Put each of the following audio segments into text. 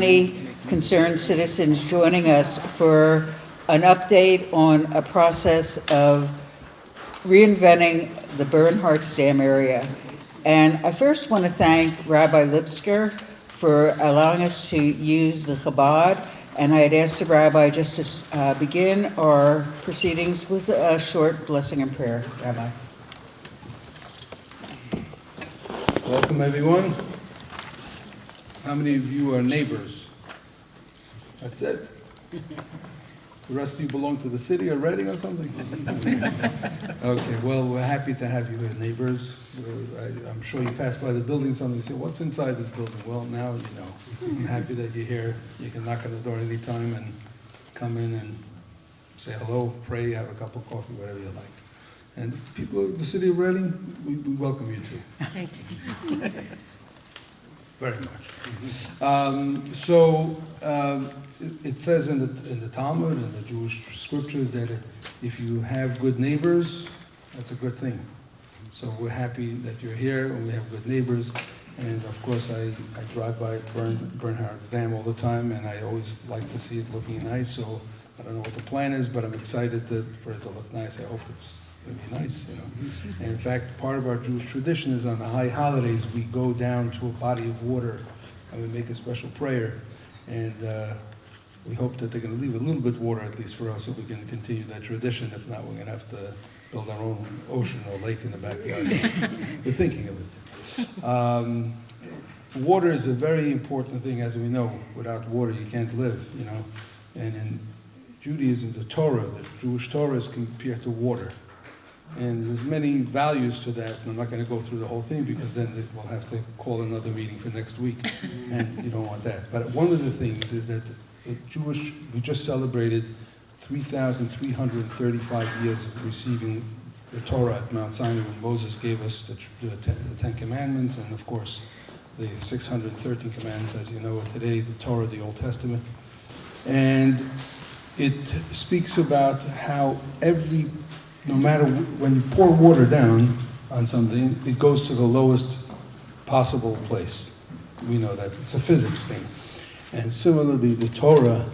many concerned citizens joining us for an update on a process of reinventing the Bernhart Dam area. And I first want to thank Rabbi Lipsker for allowing us to use the Chabad. And I had asked the Rabbi just to begin our proceedings with a short blessing and prayer. Rabbi. Welcome, everyone. How many of you are neighbors? That's it? The rest of you belong to the city already or something? Okay, well, we're happy to have you here, neighbors. I'm sure you pass by the building, somebody say, what's inside this building? Well, now you know. I'm happy that you're here. You can knock on the door anytime and come in and say hello, pray, have a cup of coffee, whatever you like. And people of the city of Reading, we welcome you too. Thank you. Very much. It says in the Talmud and the Jewish scriptures that if you have good neighbors, that's a good thing. So we're happy that you're here and we have good neighbors. And of course, I drive by Bernhart's Dam all the time, and I always like to see it looking nice. So I don't know what the plan is, but I'm excited for it to look nice. I hope it's going to be nice, you know. And in fact, part of our Jewish tradition is on the high holidays, we go down to a body of water and we make a special prayer. And we hope that they're going to leave a little bit of water, at least for us, so we can continue that tradition. If not, we're going to have to build our own ocean or lake in the backyard. We're thinking of it. Water is a very important thing, as we know. Without water, you can't live, you know. And in Judaism, the Jewish Torah is compared to water. And there's many values to that, and I'm not going to go through the whole thing because then we'll have to call another meeting for next week, and you don't want that. But one of the things is that we just celebrated 3,335 years of receiving the Torah at Mount Sinai when Moses gave us the Ten Commandments, and of course the 613 commandments, as you know today, the Torah, the Old Testament. And it speaks about how no matter when you pour water down on something, it goes to the lowest possible place. We know that. It's a physics thing. And similarly, the Torah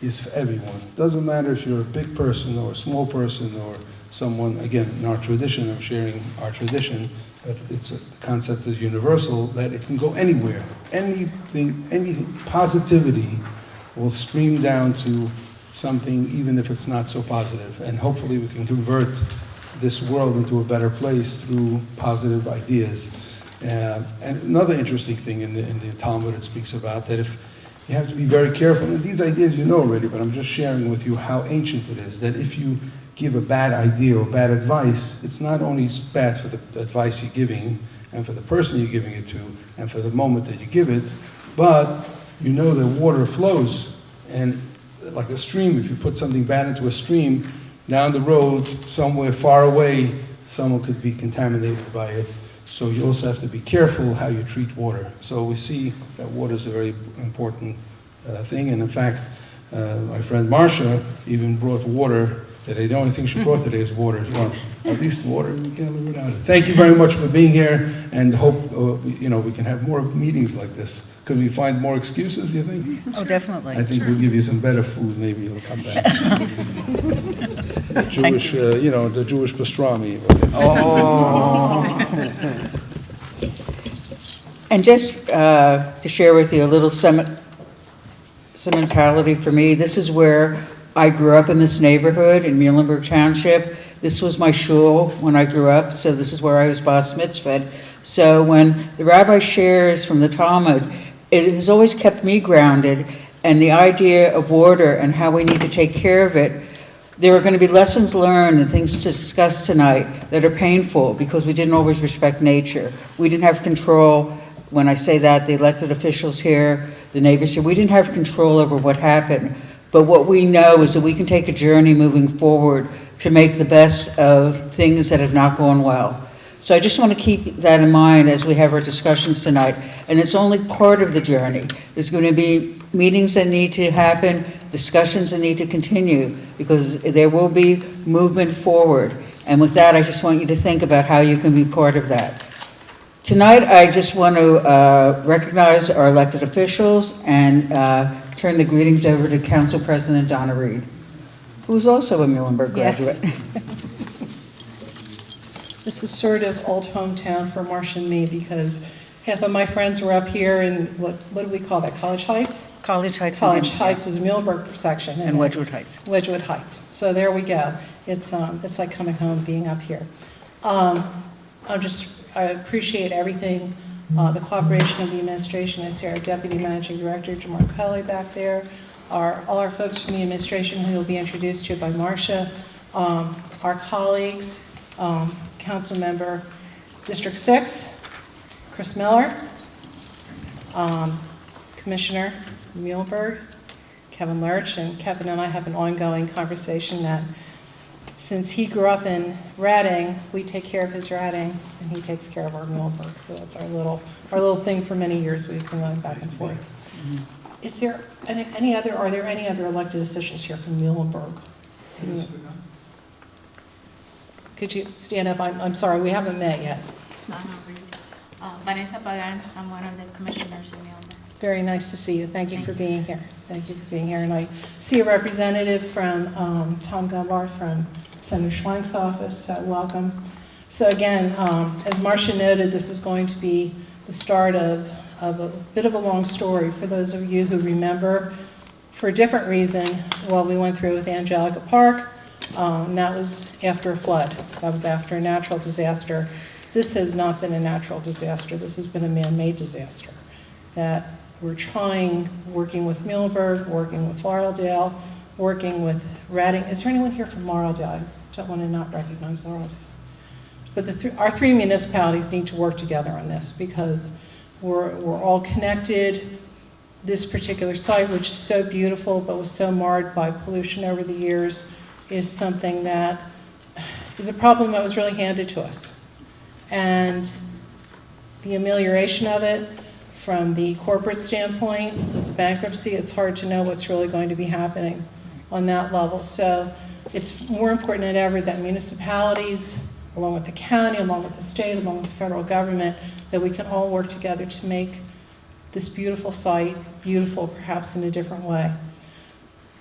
is for everyone. It doesn't matter if you're a big person or a small person or someone, again, in our tradition, I'm sharing our tradition, but the concept is universal, that it can go anywhere. Anything, any positivity will stream down to something, even if it's not so positive. And hopefully we can convert this world into a better place through positive ideas. And another interesting thing in the Talmud, it speaks about that if you have to be very careful, and these ideas you know already, but I'm just sharing with you how ancient it is, that if you give a bad idea or bad advice, it's not only bad for the advice you're giving and for the person you're giving it to and for the moment that you give it, but you know that water flows, and like a stream, if you put something bad into a stream, down the road, somewhere far away, someone could be contaminated by it. So you also have to be careful how you treat water. So we see that water is a very important thing. And in fact, my friend Marcia even brought water today. The only thing she brought today is water. Well, at least water, we can't live without it. Thank you very much for being here, and hope we can have more meetings like this. Could we find more excuses, you think? Oh, definitely. I think we'll give you some better food, maybe you'll come back. The Jewish, the Jewish pastrami. Oh. And just to share with you a little sentimentality for me, this is where I grew up in this neighborhood in Muhlenberg Township. This was my shul when I grew up, so this is where I was bas mitzvahed. So when the rabbi shares from the Talmud, it has always kept me grounded, and the idea of water and how we need to take care of it. There are going to be lessons learned and things to discuss tonight that are painful because we didn't always respect nature. We didn't have control. When I say that, the elected officials here, the neighbors here, we didn't have control over what happened. But what we know is that we can take a journey moving forward to make the best of things that have not gone well. So I just want to keep that in mind as we have our discussions tonight. And it's only part of the journey. There's going to be meetings that need to happen, discussions that need to continue, because there will be movement forward. And with that, I just want you to think about how you can be part of that. Tonight, I just want to recognize our elected officials and turn the greetings over to Council President Donna Reed, who is also a Muhlenberg Yes. graduate. This is sort of old hometown for Marcia and me because half of my friends were up here in, what do we call that, College Heights? College Heights. College Heights was a Muhlenberg section. And Wedgwood Heights. Wedgwood Heights. So there we go. It's like coming home, being up here. I appreciate everything, the cooperation of the administration. I see our Deputy Managing Director, Jamar Kelly, back there. All our folks from the administration who will be introduced to by Marcia. Our colleagues, Council Member District 6, Chris Miller, Commissioner Muhlenberg, Kevin Lurch, and Kevin and I have an ongoing conversation that since he grew up in Reading, we take care of his Reading, and he takes care of our Muhlenberg. So that's our little thing for many years. We've been going back and forth. Is there are there any other elected officials here from Muhlenberg? Could you stand up? I'm sorry, we haven't met yet. No, not really. Vanessa Pagan, I'm one of the commissioners in Muhlenberg. Very nice to see you. Thank you for being here. Thank you for being here. And I see a representative from Tom Gumbar from Senator Schwank's office, so welcome. So again, as Marcia noted, this is going to be the start of a bit of a long story for those of you who remember, for a different reason, what we went through with Angelica Park. And that was after a flood. That was after a natural disaster. This has not been a natural disaster. This has been a man-made disaster that we're trying, working with Muhlenberg, working with Lauraldale, working with Reading. Is there anyone here from Lauraldale? I don't want to not recognize Lauraldale. But our three municipalities need to work together on this because we're all connected. This particular site, which is so beautiful but was so marred by pollution over the years, is something that is a problem that was really handed to us. And the amelioration of it, from the corporate standpoint, with the bankruptcy, it's hard to know what's really going to be happening on that level. So it's more important than ever that municipalities, along with the county, along with the state, along with the federal government, that we can all work together to make this beautiful site beautiful, perhaps in a different way.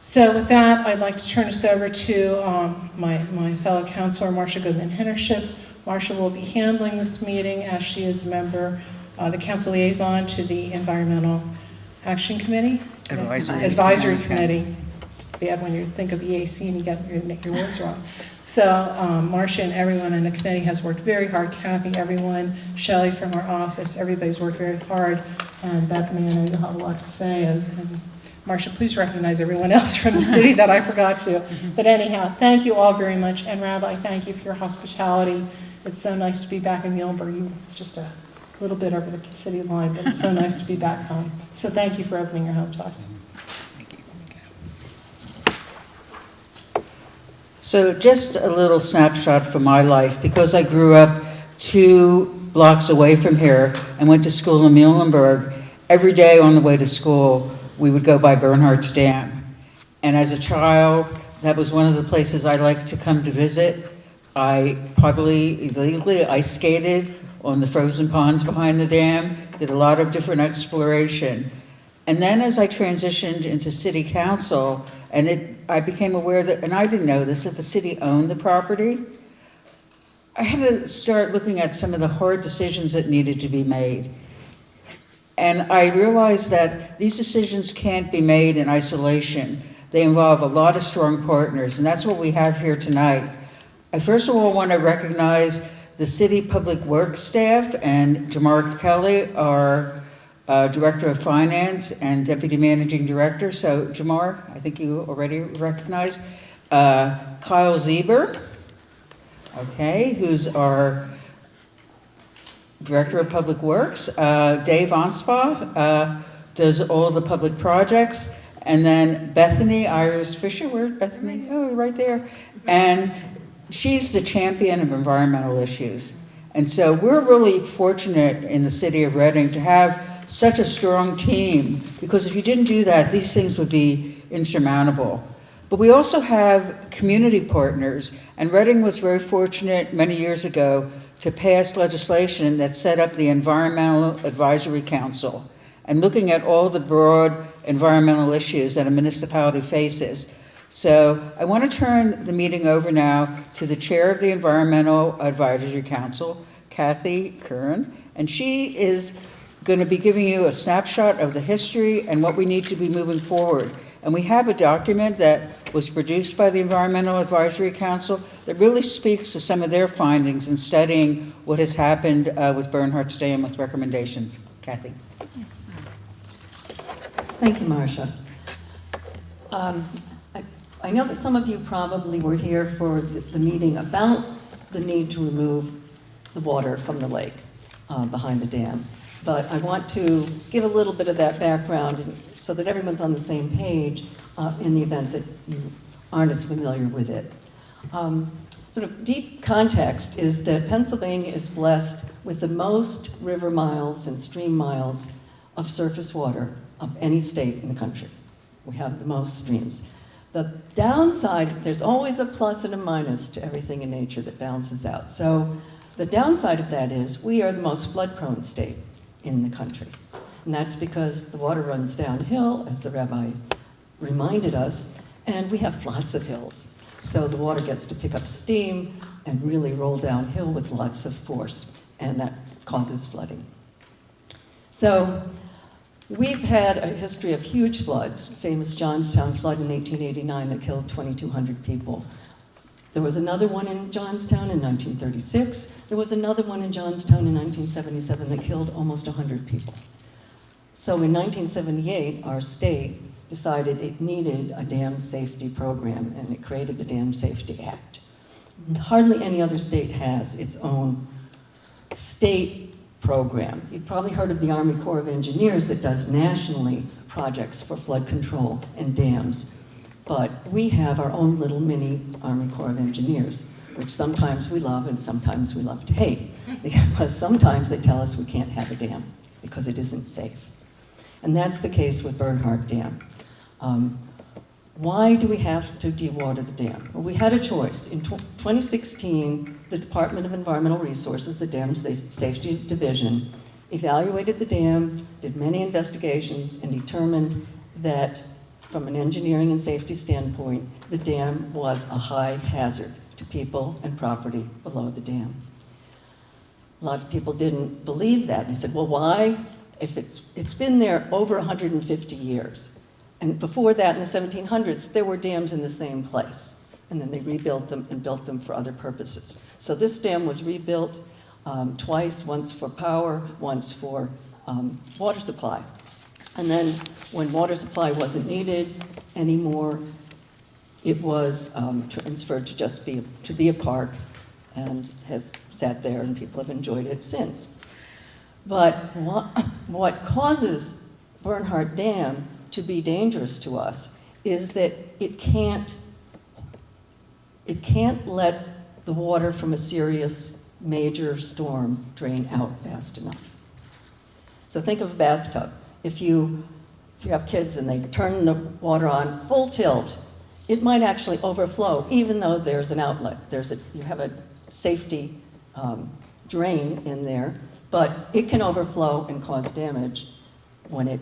So with that, I'd like to turn us over to my fellow councilor, Marcia Goodman-Hinnerschitz. Marcia will be handling this meeting as she is a member, the council liaison to the Environmental Action Committee? Advisory Committee. It's bad when you think of EAC and you get your words wrong. So Marcia and everyone in the committee has worked very hard. Kathy, everyone, Shelley from our office, everybody's worked very hard. And Bethany, I know you have a lot to say. And Marcia, please recognize everyone else from the city that I forgot to. But anyhow, thank you all very much. And Rabbi, thank you for your hospitality. It's so nice to be back in Muhlenberg. It's just a little bit over the city line, but it's so nice to be back home. So thank you for opening your home to us. So just a little snapshot from my life, because I grew up 2 blocks away from here and went to school in Muhlenberg. Every day on the way to school, we would go by Bernhart's Dam. And as a child, that was one of the places I liked to come to visit. I probably illegally ice skated on the frozen ponds behind the dam, did a lot of different exploration. And then as I transitioned into city council, I became aware that, and I didn't know this, that the city owned the property. I had to start looking at some of the hard decisions that needed to be made. And I realized that these decisions can't be made in isolation. They involve a lot of strong partners, and that's what we have here tonight. I first of all want to recognize the City Public Works staff and Jamar Kelly, our Director of Finance and Deputy Managing Director. So Jamar, I think you already recognize. Kyle Zieber, okay, who's our Director of Public Works. Dave Onspa does all the public projects. And then Bethany Iris Fisher, where's Bethany? Oh, right there. And she's the champion of environmental issues. And so we're really fortunate in the city of Reading to have such a strong team, because if you didn't do that, these things would be insurmountable. But we also have community partners, and Reading was very fortunate many years ago to pass legislation that set up the Environmental Advisory Council, and looking at all the broad environmental issues that a municipality faces. So I want to turn the meeting over now to the chair of the Environmental Advisory Council, Kathy Kern, and she is going to be giving you a snapshot of the history and what we need to be moving forward. And we have a document that was produced by the Environmental Advisory Council that really speaks to some of their findings in studying what has happened with Bernhart's Dam with recommendations. Kathy. Thank you, Marcia. I know that some of you probably were here for the meeting about the need to remove the water from the lake behind the dam. But I want to give a little bit of that background so that everyone's on the same page in the event that you aren't as familiar with it. Sort of deep context is that Pennsylvania is blessed with the most river miles and stream miles of surface water of any state in the country. We have the most streams. The downside, there's always a plus and a minus to everything in nature that balances out. So the downside of that is we are the most flood-prone state in the country. And that's because the water runs downhill, as the rabbi reminded us, and we have lots of hills. So the water gets to pick up steam and really roll downhill with lots of force, and that causes flooding. So we've had a history of huge floods, famous Johnstown flood in 1889 that killed 2,200 people. There was another one in Johnstown in 1936. There was another one in Johnstown in 1977 that killed almost 100 people. So in 1978, our state decided it needed a dam safety program, and it created the Dam Safety Act. Hardly any other state has its own state program. You've probably heard of the Army Corps of Engineers that does nationally projects for flood control and dams. But we have our own little mini Army Corps of Engineers, which sometimes we love and sometimes we love to hate, because sometimes they tell us we can't have a dam because it isn't safe. And that's the case with Bernhart Dam. Why do we have to dewater the dam? Well, we had a choice. In 2016, the Department of Environmental Resources, the Dam Safety Division, evaluated the dam, did many investigations, and determined that from an engineering and safety standpoint, the dam was a high hazard to people and property below the dam. A lot of people didn't believe that. They said, well, why? If it's been there over 150 years. And before that, in the 1700s, there were dams in the same place. And then they rebuilt them and built them for other purposes. So this dam was rebuilt twice, once for power, once for water supply. And then when water supply wasn't needed anymore, it was transferred to just be a park, and has sat there, and people have enjoyed it since. But what causes Bernhart Dam to be dangerous to us is that it can't let the water from a serious major storm drain out fast enough. So think of a bathtub. If you have kids and they turn the water on full tilt, it might actually overflow, even though there's an outlet. You have a safety drain in there, but it can overflow and cause damage when it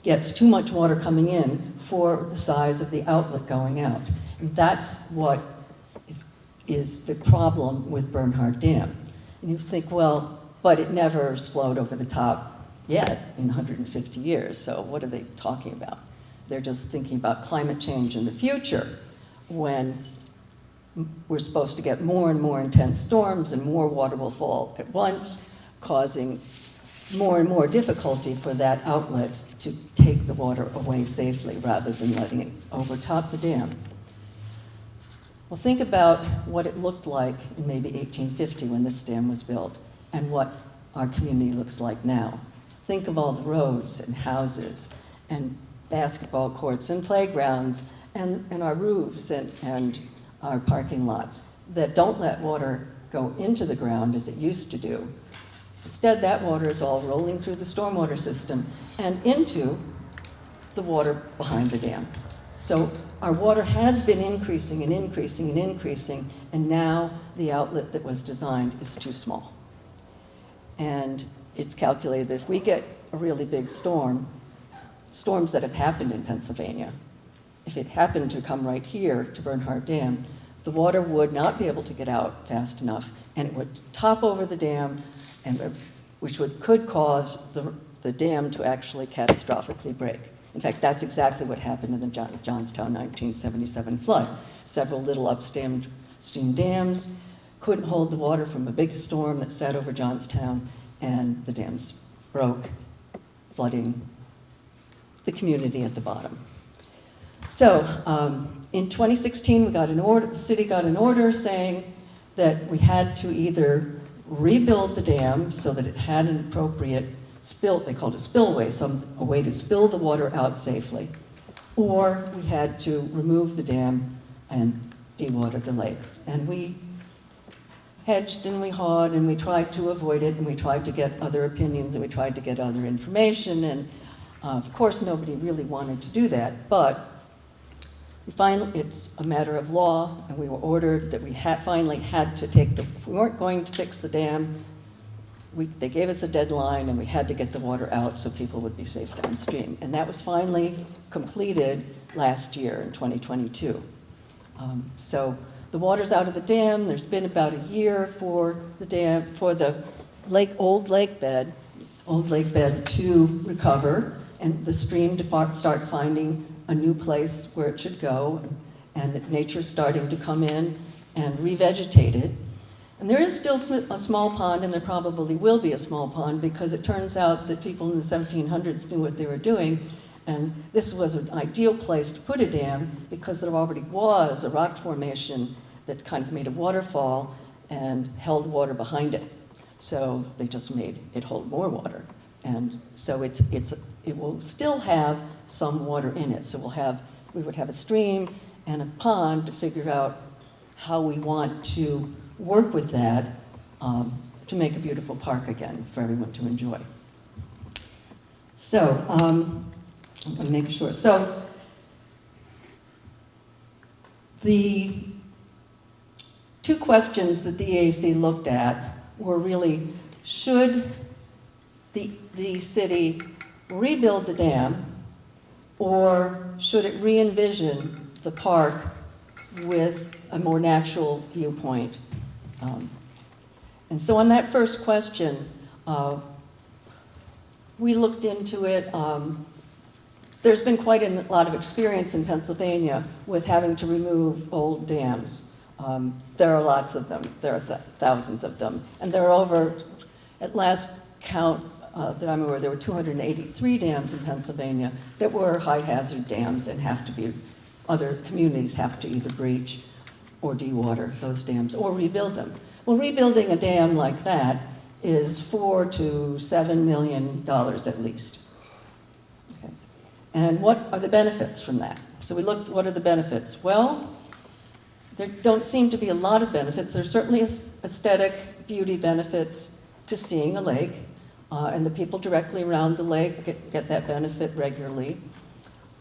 gets too much water coming in for the size of the outlet going out. And that's what is the problem with Bernhart Dam. And you think, well, but it never flowed over the top yet in 150 years, so what are they talking about? They're just thinking about climate change in the future, when we're supposed to get more and more intense storms and more water will fall at once, causing more and more difficulty for that outlet to take the water away safely rather than letting it overtop the dam. Well, think about what it looked like in maybe 1850 when this dam was built, and what our community looks like now. Think of all the roads and houses and basketball courts and playgrounds and our roofs and our parking lots that don't let water go into the ground as it used to do. Instead, that water is all rolling through the stormwater system and into the water behind the dam. So our water has been increasing and increasing and increasing, and now the outlet that was designed is too small. And it's calculated that if we get a really big storm, storms that have happened in Pennsylvania, if it happened to come right here to Bernhart Dam, the water would not be able to get out fast enough, and it would top over the dam, which could cause the dam to actually catastrophically break. In fact, that's exactly what happened in the Johnstown 1977 flood. Several little upstream dams couldn't hold the water from a big storm that sat over Johnstown, and the dams broke, flooding the community at the bottom. So in 2016, we got an order, the city got an order saying that we had to either rebuild the dam so that it had an appropriate spill, they called it spillway, a way to spill the water out safely, or we had to remove the dam and dewater the lake. And we hedged and we hawed and we tried to avoid it, and we tried to get other opinions and we tried to get other information, and of course nobody really wanted to do that, but it's a matter of law, and we were ordered that we finally had to if we weren't going to fix the dam, they gave us a deadline and we had to get the water out so people would be safe downstream. And that was finally completed last year in 2022. So the water's out of the dam. There's been about a year for the dam, for the old lake bed to recover, and the stream to start finding a new place where it should go, and nature's starting to come in and revegetate it. And there is still a small pond, and there probably will be a small pond, because it turns out that people in the 1700s knew what they were doing, and this was an ideal place to put a dam because there already was a rock formation that kind of made a waterfall and held water behind it. So they just made it hold more water. And so it will still have some water in it. So we would have a stream and a pond to figure out how we want to work with that to make a beautiful park again for everyone to enjoy. So I'm going to make sure. So the two questions that the EAC looked at were really, should the city rebuild the dam, or should it re-envision the park with a more natural viewpoint? And so on that first question, we looked into it. There's been quite a lot of experience in Pennsylvania with having to remove old dams. There are lots of them. There are thousands of them. And there are over, at last count that I'm aware, there were 283 dams in Pennsylvania that were high-hazard dams and other communities have to either breach or dewater those dams or rebuild them. Well, rebuilding a dam like that is $4 to $7 million at least. Okay. And what are the benefits from that? So we looked, what are the benefits? Well, there don't seem to be a lot of benefits. There's certainly aesthetic beauty benefits to seeing a lake, and the people directly around the lake get that benefit regularly.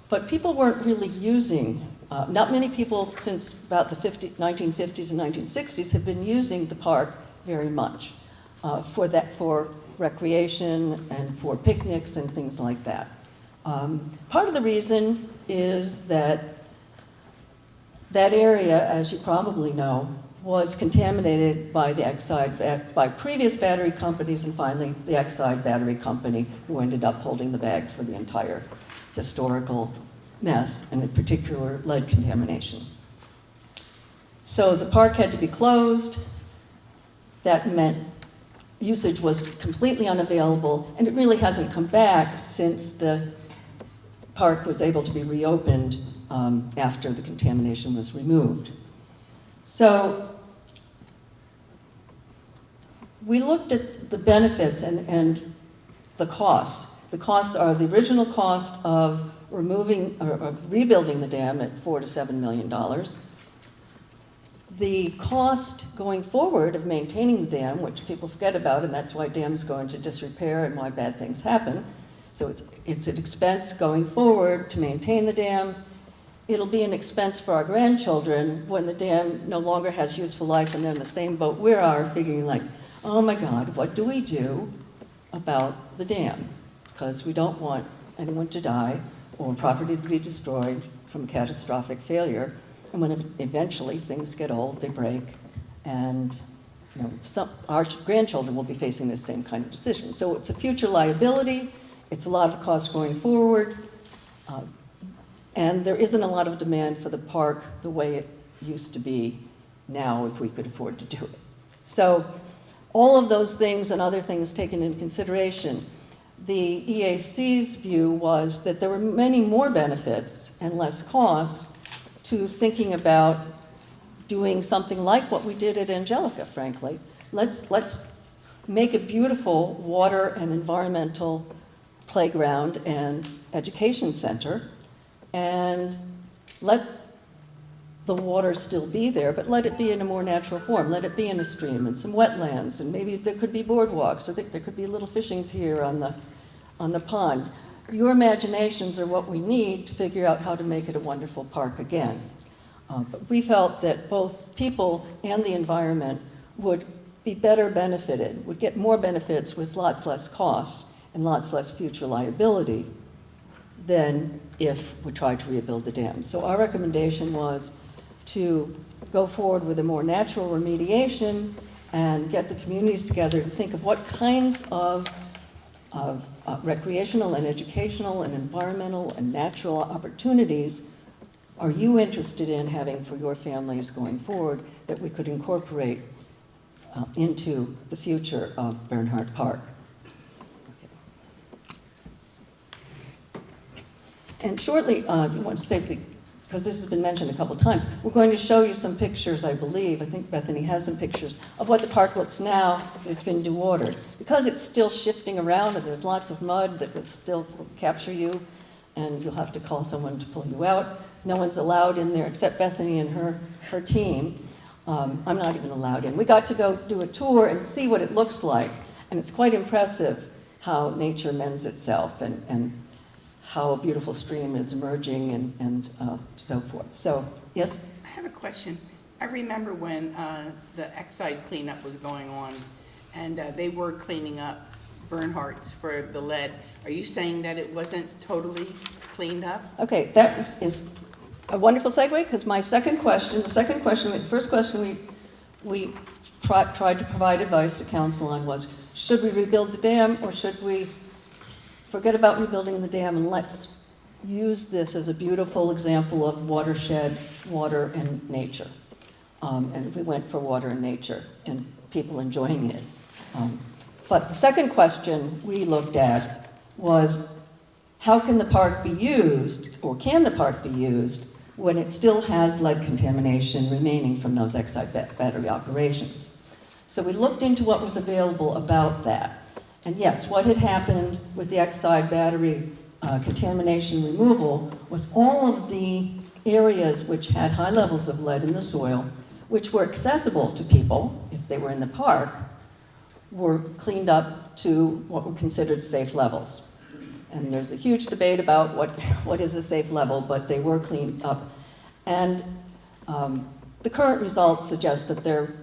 But people weren't really using, not many people since about the 1950s and 1960s have been using the park very much for recreation and for picnics and things like that. Part of the reason is that area, as you probably know, was contaminated by by previous battery companies, and finally the Exide battery company, who ended up holding the bag for the entire historical mess, and in particular lead contamination. So the park had to be closed. That meant usage was completely unavailable, and it really hasn't come back since the park was able to be reopened after the contamination was removed. So we looked at the benefits and the costs. The costs are the original cost of rebuilding the dam at $4 to $7 million. The cost going forward of maintaining the dam, which people forget about, and that's why dams go into disrepair and why bad things happen. So it's an expense going forward to maintain the dam. it'll be an expense for our grandchildren when the dam no longer has useful life and they're in the same boat we are, figuring like, oh my God, what do we do about the dam? Because we don't want anyone to die or property to be destroyed from catastrophic failure. And when eventually things get old, they break, and our grandchildren will be facing this same kind of decision. So it's a future liability, it's a lot of cost going forward, and there isn't a lot of demand for the park the way it used to be now if we could afford to do it. So all of those things and other things taken into consideration, the EAC's view was that there were many more benefits and less costs to thinking about doing something like what we did at Angelica, frankly. Let's make a beautiful water and environmental playground and education center, and let the water still be there, but let it be in a more natural form. Let it be in a stream and some wetlands, and maybe there could be boardwalks, or there could be a little fishing pier on the pond. Your imaginations are what we need to figure out how to make it a wonderful park again. But we felt that both people and the environment would be better benefited, would get more benefits with lots less costs and lots less future liability than if we tried to rebuild the dam. So our recommendation was to go forward with a more natural remediation and get the communities together to think of what kinds of recreational and educational and environmental and natural opportunities are you interested in having for your families going forward that we could incorporate into the future of Bernhart Park. Okay. And shortly, I want to say, because this has been mentioned a couple times, we're going to show you some pictures, I believe. I think Bethany has some pictures of what the park looks now. It's been dewatered. Because it's still shifting around and there's lots of mud that will still capture you, and you'll have to call someone to pull you out. No one's allowed in there except Bethany and her team. I'm not even allowed in. We got to go do a tour and see what it looks like, and it's quite impressive how nature mends itself and how a beautiful stream is emerging and so forth. So, yes? I have a question. I remember when the Exide cleanup was going on, and they were cleaning up Bernhardt's for the lead. Are you saying that it wasn't totally cleaned up? Okay, that is a wonderful segue, because my the first question we tried to provide advice to council on was, should we rebuild the dam, or should we forget about rebuilding the dam and let's use this as a beautiful example of watershed, water, and nature. And we went for water and nature and people enjoying it. But the second question we looked at was, how can the park be used, or can the park be used, when it still has lead contamination remaining from those Exide battery operations? So we looked into what was available about that. And yes, what had happened with the Exide battery contamination removal was all of the areas which had high levels of lead in the soil, which were accessible to people if they were in the park, were cleaned up to what were considered safe levels. And there's a huge debate about what is a safe level, but they were cleaned up. And the current results suggest that they're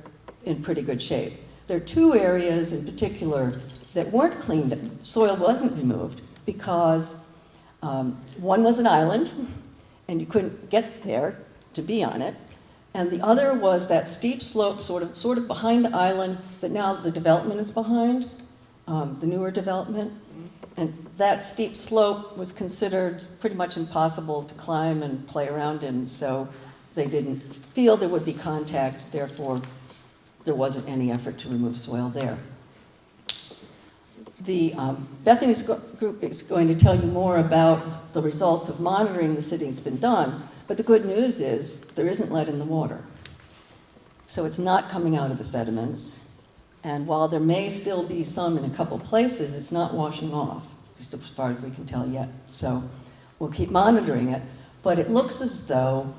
in pretty good shape. There are two areas in particular that weren't cleaned up. Soil wasn't removed because one was an island, and you couldn't get there to be on it. And the other was that steep slope sort of behind the island that now the development is behind, the newer development. And that steep slope was considered pretty much impossible to climb and play around in, so they didn't feel there would be contact, therefore there wasn't any effort to remove soil there. Bethany's group is going to tell you more about the results of monitoring the city has been done, but the good news is there isn't lead in the water. So it's not coming out of the sediments, and while there may still be some in a couple places, it's not washing off, just as far as we can tell yet. So we'll keep monitoring it, but it looks as though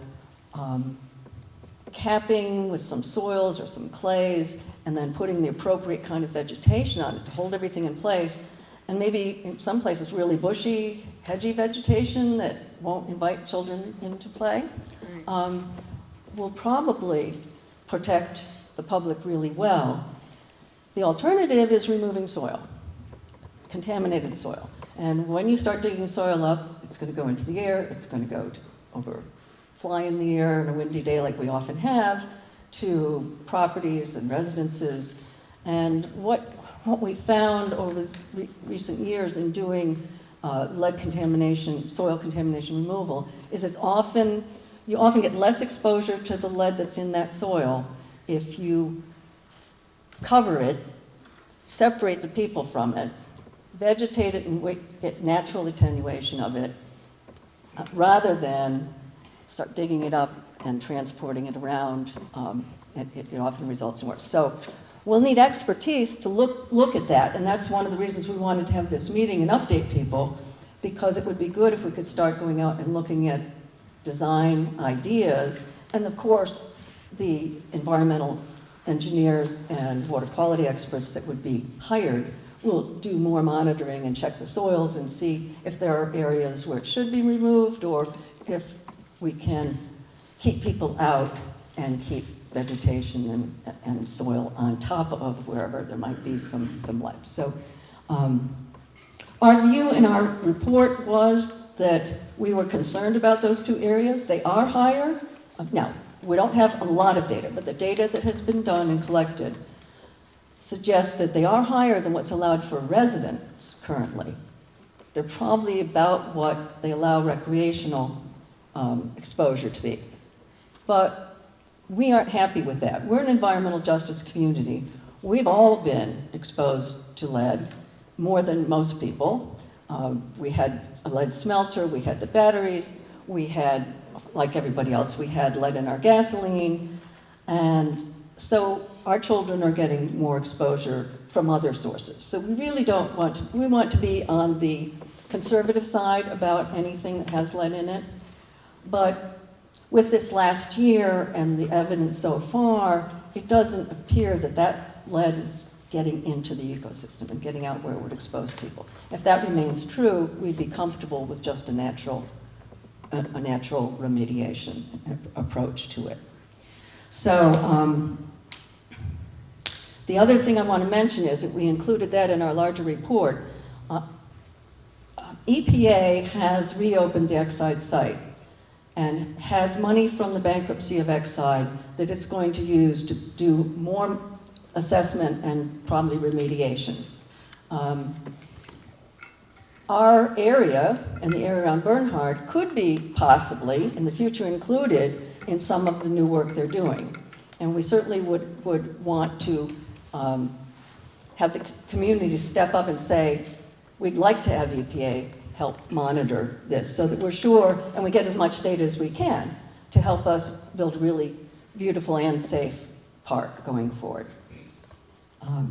capping with some soils or some clays and then putting the appropriate kind of vegetation on it to hold everything in place, and maybe in some places really bushy, hedgy vegetation that won't invite children into play, will probably protect the public really well. The alternative is removing soil, contaminated soil. And when you start digging soil up, it's going to go into the air, it's going to go fly in the air on a windy day like we often have, to properties and residences. And what we found over recent years in doing lead contamination, soil contamination removal, is you often get less exposure to the lead that's in that soil if you cover it, separate the people from it, vegetate it and get natural attenuation of it, rather than start digging it up and transporting it around. It often results in worse. So we'll need expertise to look at that, and that's one of the reasons we wanted to have this meeting and update people, because it would be good if we could start going out and looking at design ideas, and of course, the environmental engineers and water quality experts that would be hired will do more monitoring and check the soils and see if there are areas where it should be removed, or if we can keep people out and keep vegetation and soil on top of wherever there might be some lead. So our view in our report was that we were concerned about those two areas. They are higher. Now, we don't have a lot of data, but the data that has been done and collected suggests that they are higher than what's allowed for residents currently. They're probably about what they allow recreational exposure to be. But we aren't happy with that. We're an environmental justice community. We've all been exposed to lead, more than most people. We had a lead smelter, we had the batteries, we had, like everybody else, we had lead in our gasoline, and so our children are getting more exposure from other sources. So we really we want to be on the conservative side about anything that has lead in it. But with this last year and the evidence so far, it doesn't appear that lead is getting into the ecosystem and getting out where it would expose people. If that remains true, we'd be comfortable with just a natural remediation approach to it. So the other thing I want to mention is that we included that in our larger report. EPA has reopened the Exide site and has money from the bankruptcy of Exide that it's going to use to do more assessment and probably remediation. Our area and the area around Bernhart could be possibly in the future included in some of the new work they're doing. And we certainly would want to have the community step up and say, we'd like to have EPA help monitor this so that we're sure, and we get as much data as we can to help us build a really beautiful and safe park going forward. I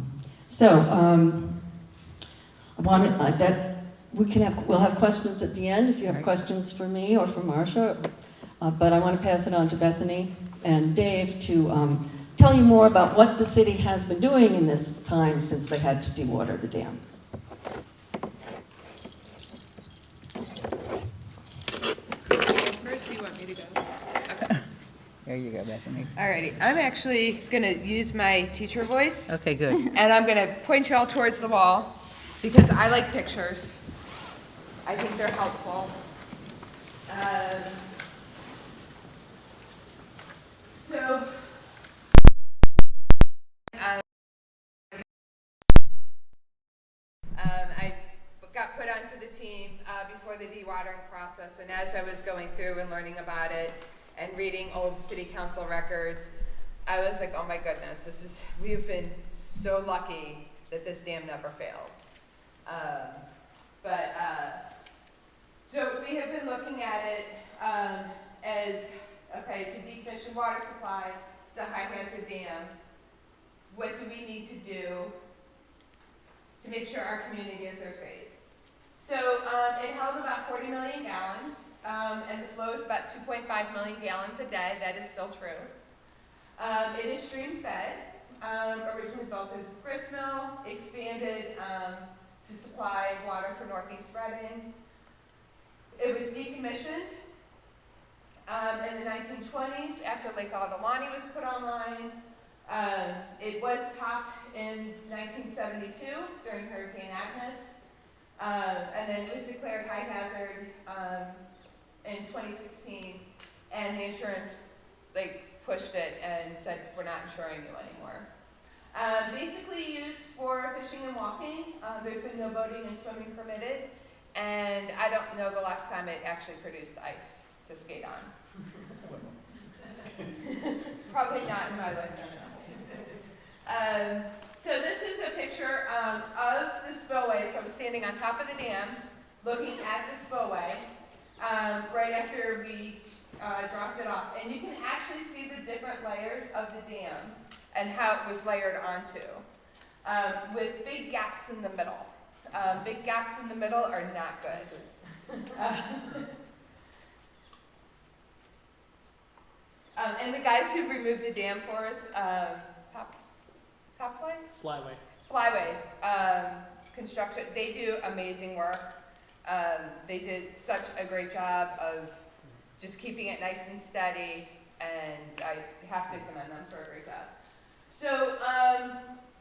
wanted that we'll have questions at the end if you have questions for me or for Marcia, but I want to pass it on to Bethany and Dave to tell you more about what the city has been doing in this time since they had to dewater the dam. First, you want me to go? Okay. There you go, Bethany. Alrighty, I'm actually gonna use my teacher voice, Okay, good. and I'm gonna point you all towards the wall, because I like pictures. I think they're helpful. I got put onto the team before the dewatering process, and as I was going through and learning about it and reading old city council records, I was like, oh my goodness, we've been so lucky that this dam never failed. So we have been looking at it as, okay, it's a deep mission water supply, it's a high hazard dam. What do we need to do to make sure our communities are safe? So it held about 40 million gallons, and the flow is about 2.5 million gallons a day. That is still true. It is stream fed. Originally built as a grist mill, expanded to supply water for Northeast Reading. It was decommissioned in the 1920s after Lake Adelani was put online. It was topped in 1972 during Hurricane Agnes. And then it was declared high hazard in 2016, and the insurance pushed it and said, we're not insuring you anymore. Basically used for fishing and walking. There's been no boating and swimming permitted, and I don't know the last time it actually produced ice to skate on. Probably not in my lifetime. So this is a picture of the spillway. So I'm standing on top of the dam, looking at the spillway right after we dropped it off. And you can actually see the different layers of the dam and how it was layered onto, with big gaps in the middle. Big gaps in the middle are not good. And the guys who removed the dam for us, Top Flyway? Flyway construction, they do amazing work. They did such a great job of just keeping it nice and steady, and I have to commend them for a great job. So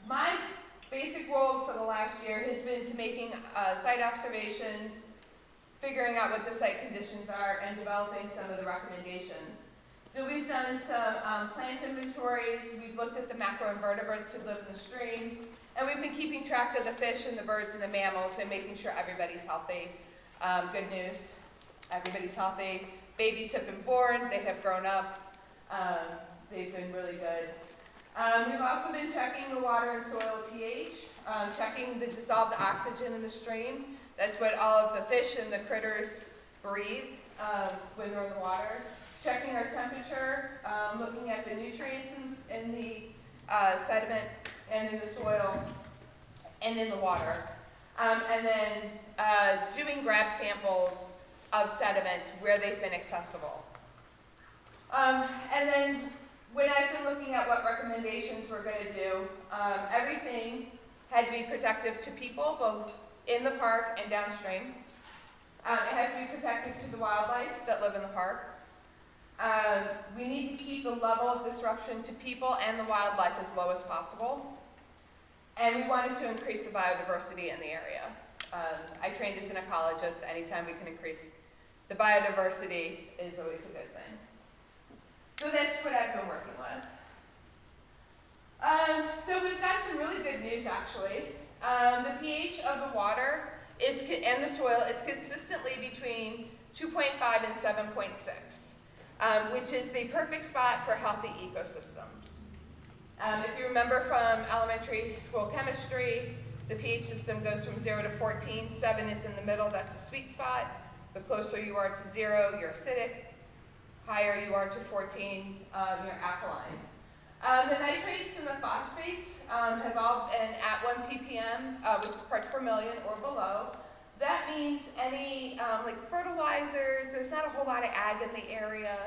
my basic role for the last year has been to making site observations, figuring out what the site conditions are, and developing some of the recommendations. So we've done some plant inventories, we've looked at the macroinvertebrates who live in the stream, and we've been keeping track of the fish and the birds and the mammals and making sure everybody's healthy. Good news, everybody's healthy. Babies have been born, they have grown up, they've been really good. We've also been checking the water and soil pH, checking the dissolved oxygen in the stream. That's what all of the fish and the critters breathe when they're in the water. Checking our temperature, looking at the nutrients in the sediment and in the soil and in the water. And then doing grab samples of sediments where they've been accessible. And then when I've been looking at what recommendations we're going to do, everything had to be protective to people, both in the park and downstream. It has to be protective to the wildlife that live in the park. We need to keep the level of disruption to people and the wildlife as low as possible. And we wanted to increase the biodiversity in the area. I trained as an ecologist. Anytime we can increase the biodiversity is always a good thing. So that's what I've been working with. So we've got some really good news, actually. The pH of the water and the soil is consistently between 2.5 and 7.6, which is the perfect spot for healthy ecosystems. If you remember from elementary school chemistry, the pH system goes from 0 to 14. 7 is in the middle, that's the sweet spot. The closer you are to 0, you're acidic. Higher you are to 14, you're alkaline. The nitrates and the phosphates have all been at 1 ppm, which is parts per million or below. That means any like fertilizers, there's not a whole lot of ag in the area,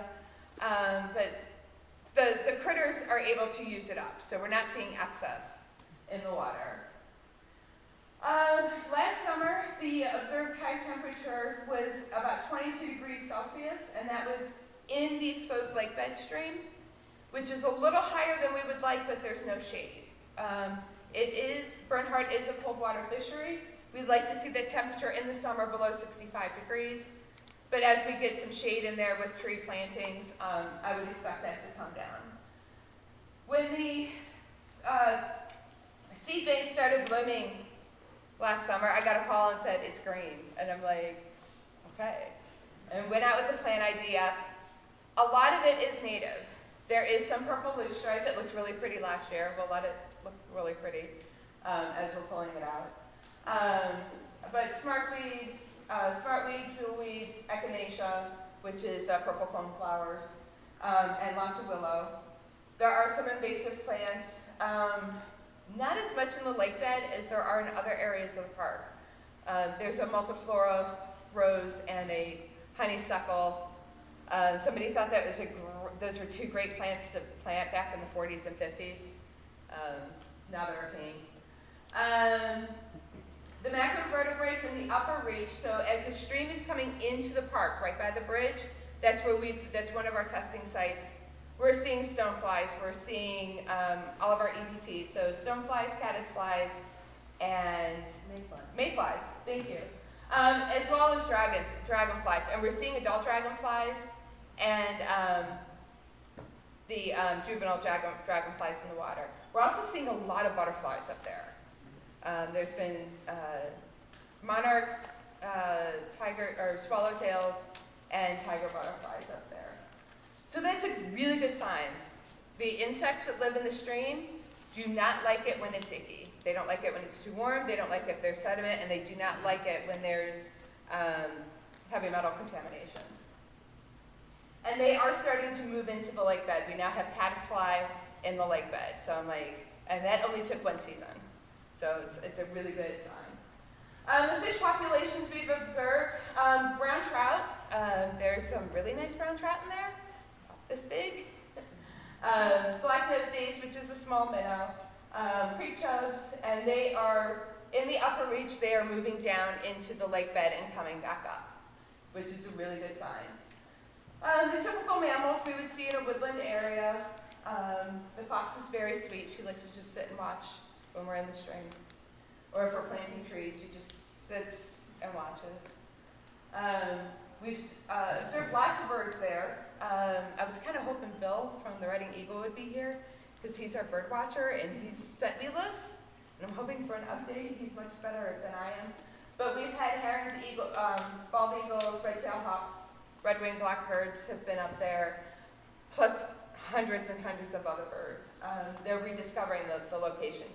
but the critters are able to use it up, so we're not seeing excess in the water. Last summer, the observed high temperature was about 22 degrees Celsius, and that was in the exposed lake bed stream, which is a little higher than we would like, but there's no shade. Bernhart is a cold water fishery. We'd like to see the temperature in the summer below 65 degrees, but as we get some shade in there with tree plantings, I would expect that to come down. When the seed bank started blooming last summer, I got a call and said, it's green, and I'm like, okay. And went out with the plant idea. A lot of it is native. There is some purple loosestrife. It looked really pretty last year. We'll let it look really pretty as we're pulling it out. But smartweed, jewelweed, echinacea, which is purple foam flowers, and lots of willow. There are some invasive plants, not as much in the lake bed as there are in other areas of the park. There's a multiflora rose and a honeysuckle. Somebody thought that was those were two great plants to plant back in the 40s and 50s. Now they're a pain. the macrovertebrates in the upper reach, so as the stream is coming into the park, right by the bridge, that's one of our testing sites. We're seeing stoneflies, we're seeing all of our EPTs, so stoneflies, caddisflies, and mayflies, thank you. As well as dragonflies, and we're seeing adult dragonflies and the juvenile dragonflies in the water. We're also seeing a lot of butterflies up there. There's been monarchs, swallowtails, and tiger butterflies up there. So that's a really good sign. The insects that live in the stream do not like it when it's icky. They don't like it when it's too warm, they don't like it if there's sediment, and they do not like it when there's heavy metal contamination. And they are starting to move into the lake bed. We now have caddisfly in the lake bed. So I'm like, and that only took one season. So it's a really good sign. The fish populations we've observed, brown trout. There's some really nice brown trout in there, this big. Black-nosed dace, which is a small minnow. Creek chubs, and they are, in the upper reach, they are moving down into the lake bed and coming back up, which is a really good sign. The typical mammals we would see in a woodland area. The fox is very sweet. She likes to just sit and watch when we're in the stream. Or if we're planting trees, she just sits and watches. We've observed lots of birds there. I was kind of hoping Bill from the Reading Eagle would be here, because he's our bird watcher, and he's sent me lists, and I'm hoping for an update. He's much better than I am. But we've had herons, bald eagles, red-tailed hawks, red-winged blackbirds have been up there, plus hundreds and hundreds of other birds. They're rediscovering the location.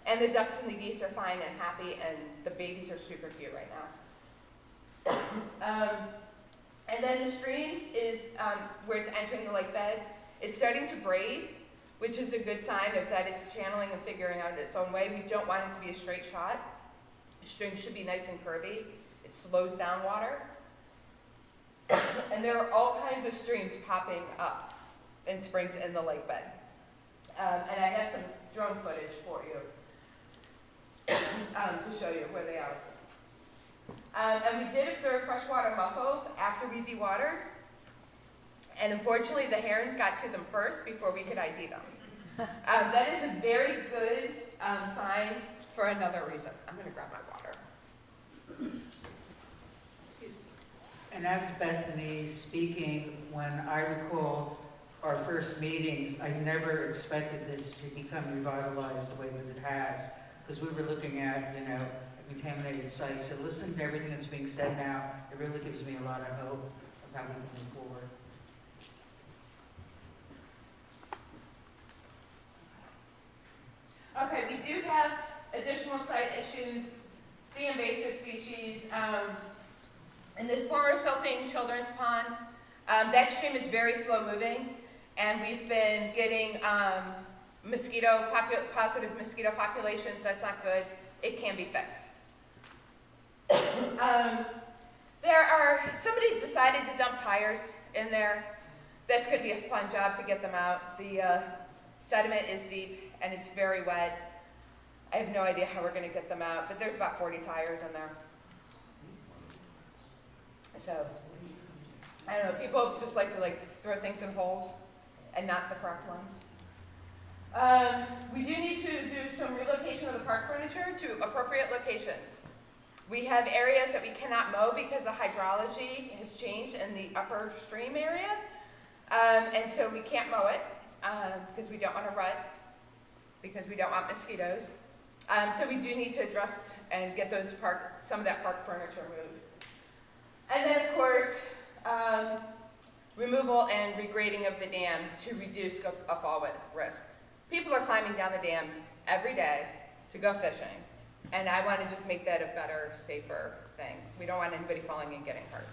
And the ducks and the geese are fine and happy, and the babies are super cute right now. And then the stream is where it's entering the lake bed. It's starting to braid, which is a good sign of that it's channeling and figuring out its own way. We don't want it to be a straight shot. The stream should be nice and curvy. It slows down water. And there are all kinds of streams popping up in springs in the lake bed. And I have some drone footage for you to show you where they are. And we did observe freshwater mussels after we dewatered. And unfortunately, the herons got to them first before we could ID them. That is a very good sign for another reason. I'm going to grab my water. And as Bethany speaking, when I recall our first meetings, I never expected this to become revitalized the way that it has, because we were looking at, a contaminated site. So listening to everything that's being said now, it really gives me a lot of hope of how we can move forward. Okay, we do have additional site issues, the invasive species. In the former silting children's pond, that stream is very slow moving, and we've been getting positive mosquito populations. That's not good. It can be fixed. Somebody decided to dump tires in there. That's going to be a fun job to get them out. The sediment is deep and it's very wet. I have no idea how we're going to get them out, but there's about 40 tires in there. So, I don't know, people just like to throw things in holes and not the correct ones. We do need to do some relocation of the park furniture to appropriate locations. We have areas that we cannot mow because the hydrology has changed in the upper stream area. And so we can't mow it because we don't want a rut, because we don't want mosquitoes. So we do need to address and get some of that park furniture moved. And then, of course, removal and regrading of the dam to reduce a fall risk. People are climbing down the dam every day to go fishing, and I want to just make that a better, safer thing. We don't want anybody falling and getting hurt.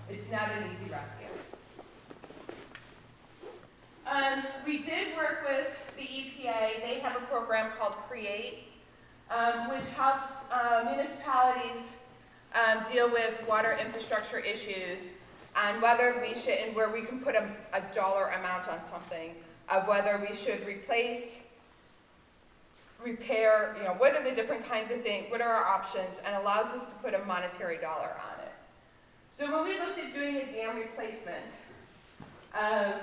It's not an easy rescue. We did work with the EPA. They have a program called CREATE, which helps municipalities deal with water infrastructure issues on whether we should, and where we can put a dollar amount on something, of whether we should replace repair, what are the different kinds of things, what are our options, and allows us to put a monetary dollar on it. So when we looked at doing a dam replacement, and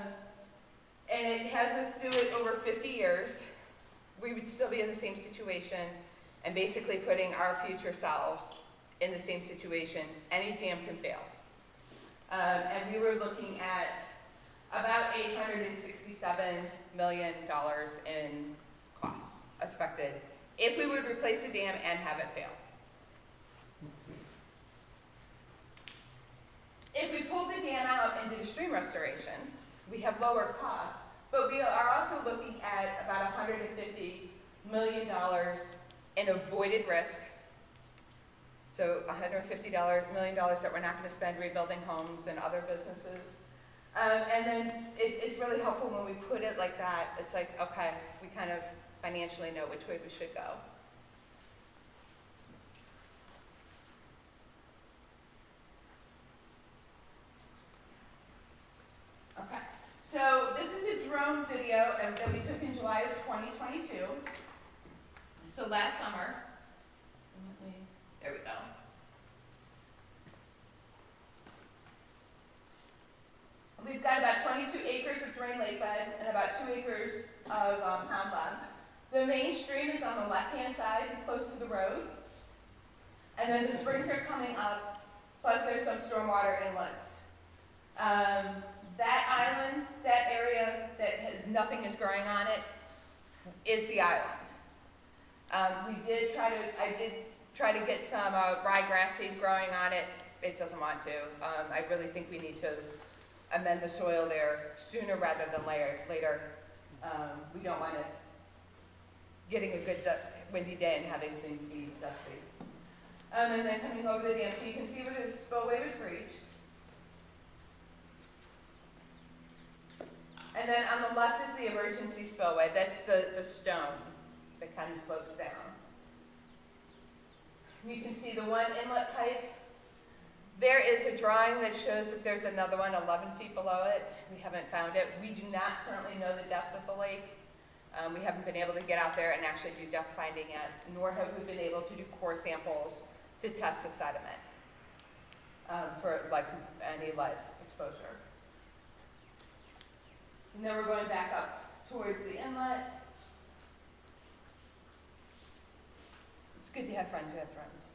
it has us do it over 50 years, we would still be in the same situation and basically putting our future selves in the same situation. Any dam can fail. And we were looking at about $867 million in costs expected if we would replace the dam and have it fail. If we pulled the dam out and did a stream restoration, we have lower costs, but we are also looking at about $150 million in avoided risk. So $150 million that we're not going to spend rebuilding homes and other businesses. And then it's really helpful when we put it like that. It's like, okay, we kind of financially know which way we should go. Okay, so this is a drone video that we took in July of 2022. So last summer, there we go. We've got about 22 acres of drain lake bed and about 2 acres of pond left. The main stream is on the left-hand side, close to the road. And then the springs are coming up, plus there's some stormwater inlets. That island, that area that has nothing is growing on it, is the island. I did try to get some ryegrass seed growing on it. It doesn't want to. I really think we need to amend the soil there sooner rather than later. We don't want it getting a good windy day and having things be dusty. And then coming over the dam, so you can see where the spillway was breached. And then on the left is the emergency spillway. That's the stone that kind of slopes down. You can see the one inlet pipe. There is a drawing that shows that there's another one 11 feet below it. We haven't found it. We do not currently know the depth of the lake. We haven't been able to get out there and actually do depth finding yet, nor have we been able to do core samples to test the sediment for like any lead exposure. And then we're going back up towards the inlet. It's good to have friends who have friends.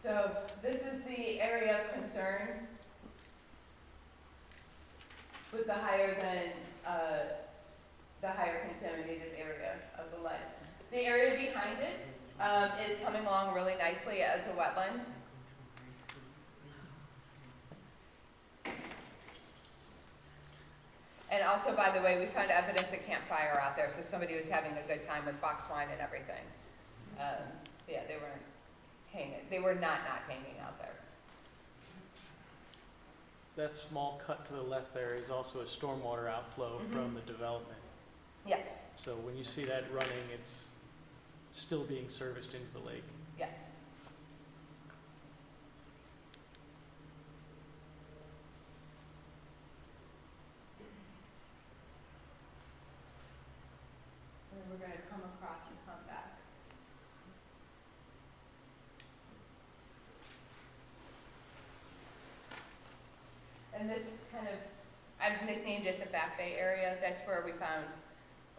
So this is the area of concern with the higher contaminated area of the lead. The area behind it is coming along really nicely as a wetland. And also, by the way, we found evidence of campfire out there, so somebody was having a good time with box wine and everything. Yeah, they weren't hanging. They were not hanging out there. That small cut to the left there is also a stormwater outflow from the development. Yes. So when you see that running, it's still being serviced into the lake. Yes. And then we're going to come across and come back. And this kind of, I've nicknamed it the Back Bay area. That's where we found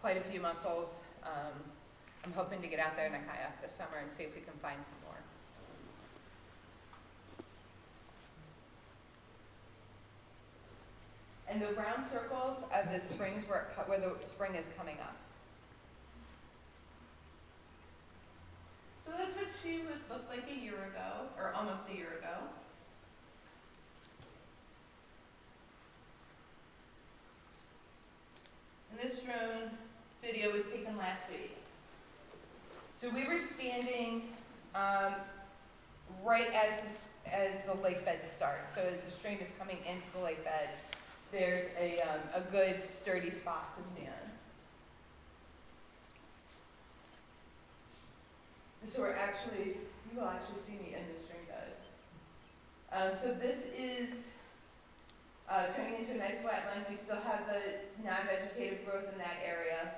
quite a few mussels. I'm hoping to get out there in a kayak this summer and see if we can find some more. And the round circles are the springs where the spring is coming up. So that's what she would look like a year ago, or almost a year ago. And this drone video was taken last week. So we were standing right as the lake bed starts. So as the stream is coming into the lake bed, there's a good sturdy spot to stand. So you will actually see me in the stream bed. So this is turning into a nice wetland. We still have the non-vegetative growth in that area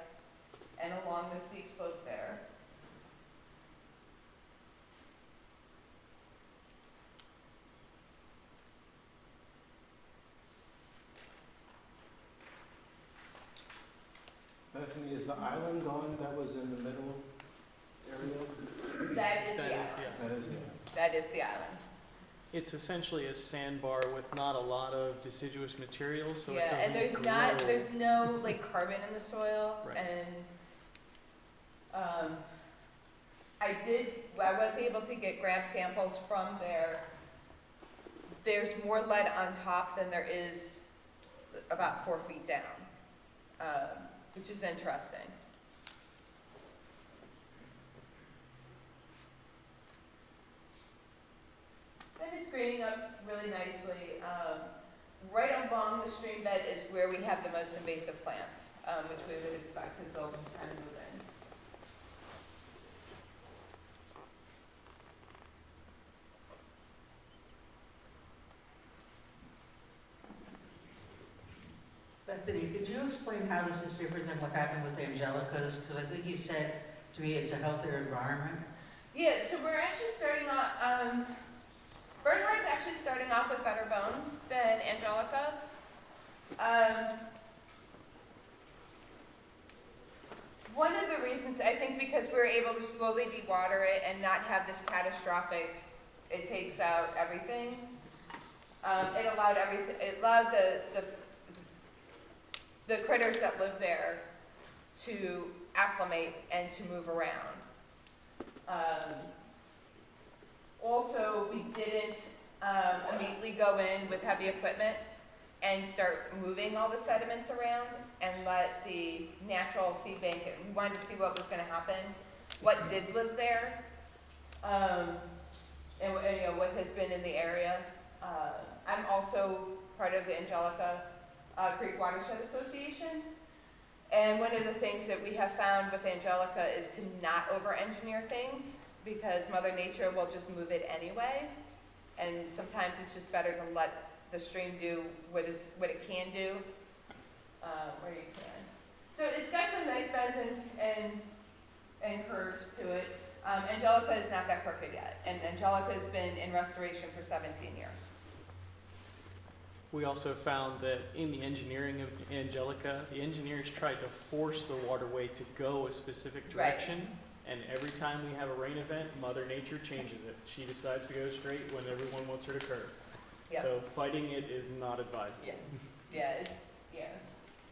and along the steep slope there. Bethany, is the island gone that was in the middle area? That is That the is island. the, That is it. That is the island. it's essentially a sandbar with not a lot of deciduous material, so it Yeah, doesn't and grow. there's no like carbon in the soil, Right. and I was able to grab samples from there. There's more lead on top than there is about 4 feet down, which is interesting. And it's grading up really nicely. Right along the stream bed is where we have the most invasive plants, which we would expect because they'll just kind of move in. Bethany, could you explain how this is different than what happened with Angelicas? Because I think you said to me it's a healthier environment. Yeah, so we're actually starting off, Bernhart's actually starting off with better bones than Angelica. One of the reasons, I think because we were able to slowly dewater it and not have this catastrophic, it takes out everything. It allowed the critters that live there to acclimate and to move around. Also, we didn't immediately go in with heavy equipment and start moving all the sediments around and let the natural seed bank, we wanted to see what was going to happen, what did live there, and you know, what has been in the area. I'm also part of the Angelica Creek Watershed Association. And one of the things that we have found with Angelica is to not over-engineer things, because Mother Nature will just move it anyway. And sometimes it's just better to let the stream do what it can do, where you can. So it's got some nice bends and curves to it. Angelica is not that crooked yet, and Angelica has been in restoration for 17 years. We also found that in the engineering of Angelica, the engineers tried to force the waterway to go a specific direction. And every time we have a rain event, Mother Nature changes it. She decides to go straight when everyone wants her to curve. Yep. So fighting it is not advisable. Yeah.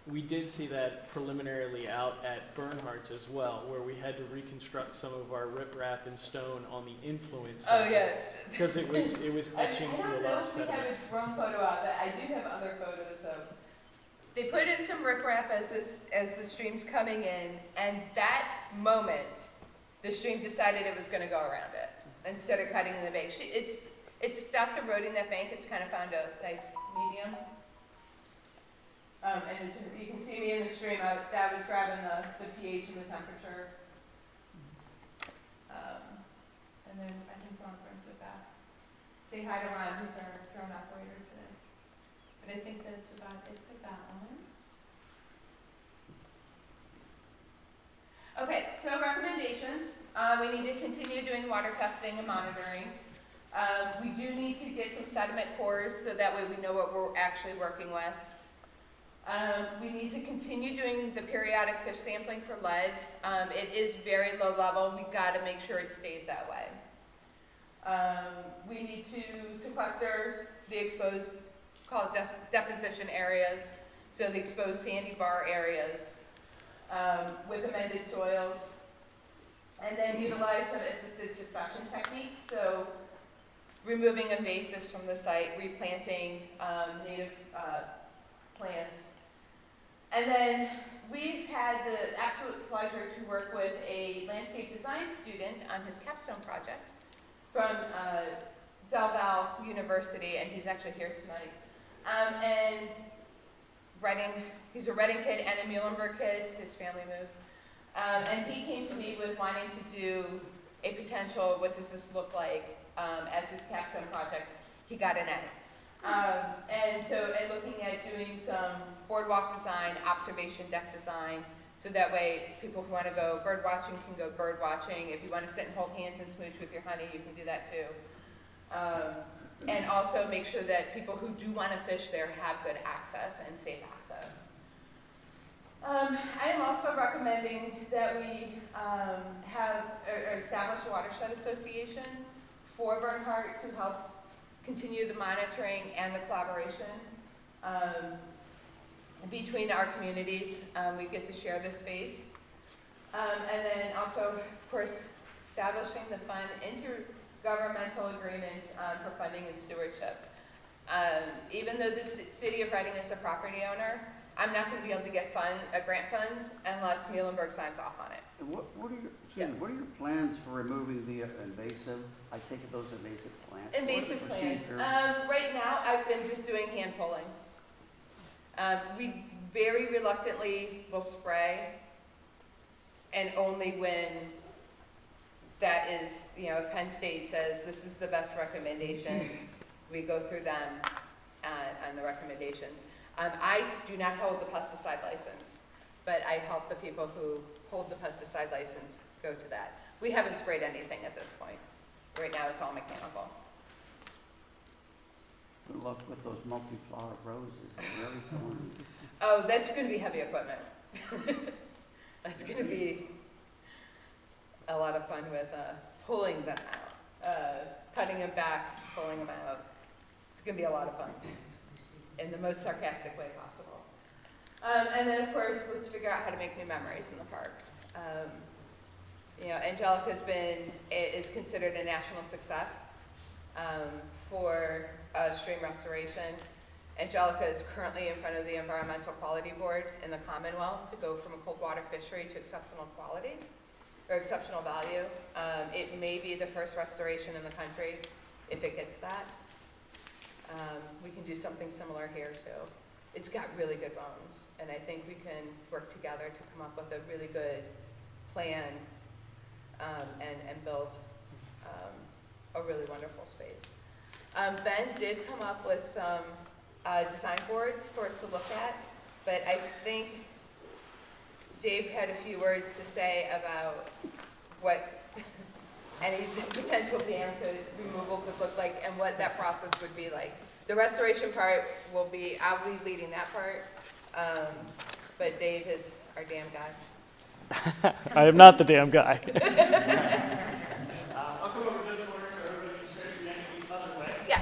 We did see that preliminarily out at Bernhart's as well, where we had to reconstruct some of our riprap and stone on the influence Oh, side. yeah. Because it was etching I through a don't lot know of if we have sediment. a drone photo of it. I do have other photos of. They put in some riprap as the stream's coming in, and that moment, the stream decided it was going to go around it instead of cutting in the bank. It's stopped eroding that bank. It's kind of found a nice medium. And you can see me in the stream. That was grabbing the pH and the temperature. And then I think Ron brings it back. Say hi to Ron, who's our drone operator today. But I think that's about it for that one. Okay, so recommendations. We need to continue doing water testing and monitoring. We do need to get some sediment cores so that way we know what we're actually working with. We need to continue doing the periodic fish sampling for lead. It is very low level. We've got to make sure it stays that way. We need to sequester the exposed, call it deposition areas, so the exposed sandy bar areas with amended soils. And then utilize some assisted succession techniques, so removing invasives from the site, replanting native plants. And then we've had the absolute pleasure to work with a landscape design student on his capstone project from Del Valle University, and he's actually here tonight. And he's a Reading kid and a Muhlenberg kid, his family moved. And he came to me with wanting to do a potential, what does this look like, as his capstone project. He got an A. And looking at doing some boardwalk design, observation deck design, so that way people who want to go bird watching can go bird watching. If you want to sit and hold hands and smooch with your honey, you can do that too. And also make sure that people who do want to fish there have good access and safe access. I am also recommending that we have or establish a watershed association for Bernhart to help continue the monitoring and the collaboration between our communities. We get to share this space. And then also, of course, establishing the fund intergovernmental agreements for funding and stewardship. Even though the city of Reading is the property owner, I'm not going to be able to get grant funds unless Muhlenberg signs off on it. And what are your plans for removing the invasive, I take it those invasive plants? Invasive What's the plants. procedure? Right now, I've been just doing hand pulling. We very reluctantly will spray, and only when that is, if Penn State says this is the best recommendation, we go through them on the recommendations. I do not hold the pesticide license, but I help the people who hold the pesticide license go to that. We haven't sprayed anything at this point. Right now, it's all mechanical. Good luck with those multi-flower roses, very thorny. Oh, that's going to be heavy equipment. That's going to be a lot of fun with pulling them out, cutting them back, pulling them out. It's going to be a lot of fun in the most sarcastic way possible. And then, of course, let's figure out how to make new memories in the park. Angelica is considered a national success for stream restoration. Angelica is currently in front of the Environmental Quality Board in the Commonwealth to go from a cold water fishery to exceptional quality, or exceptional value. It may be the first restoration in the country if it gets that. We can do something similar here too. It's got really good bones, and I think we can work together to come up with a really good plan and build a really wonderful space. Ben did come up with some design boards for us to look at, but I think Dave had a few words to say about what any potential dam removal could look like and what that process would be like. The restoration part I'll be leading that part, but Dave is our dam guy. I am not the damn guy. I'll come over this corner so everybody can straight next the other way. Yeah.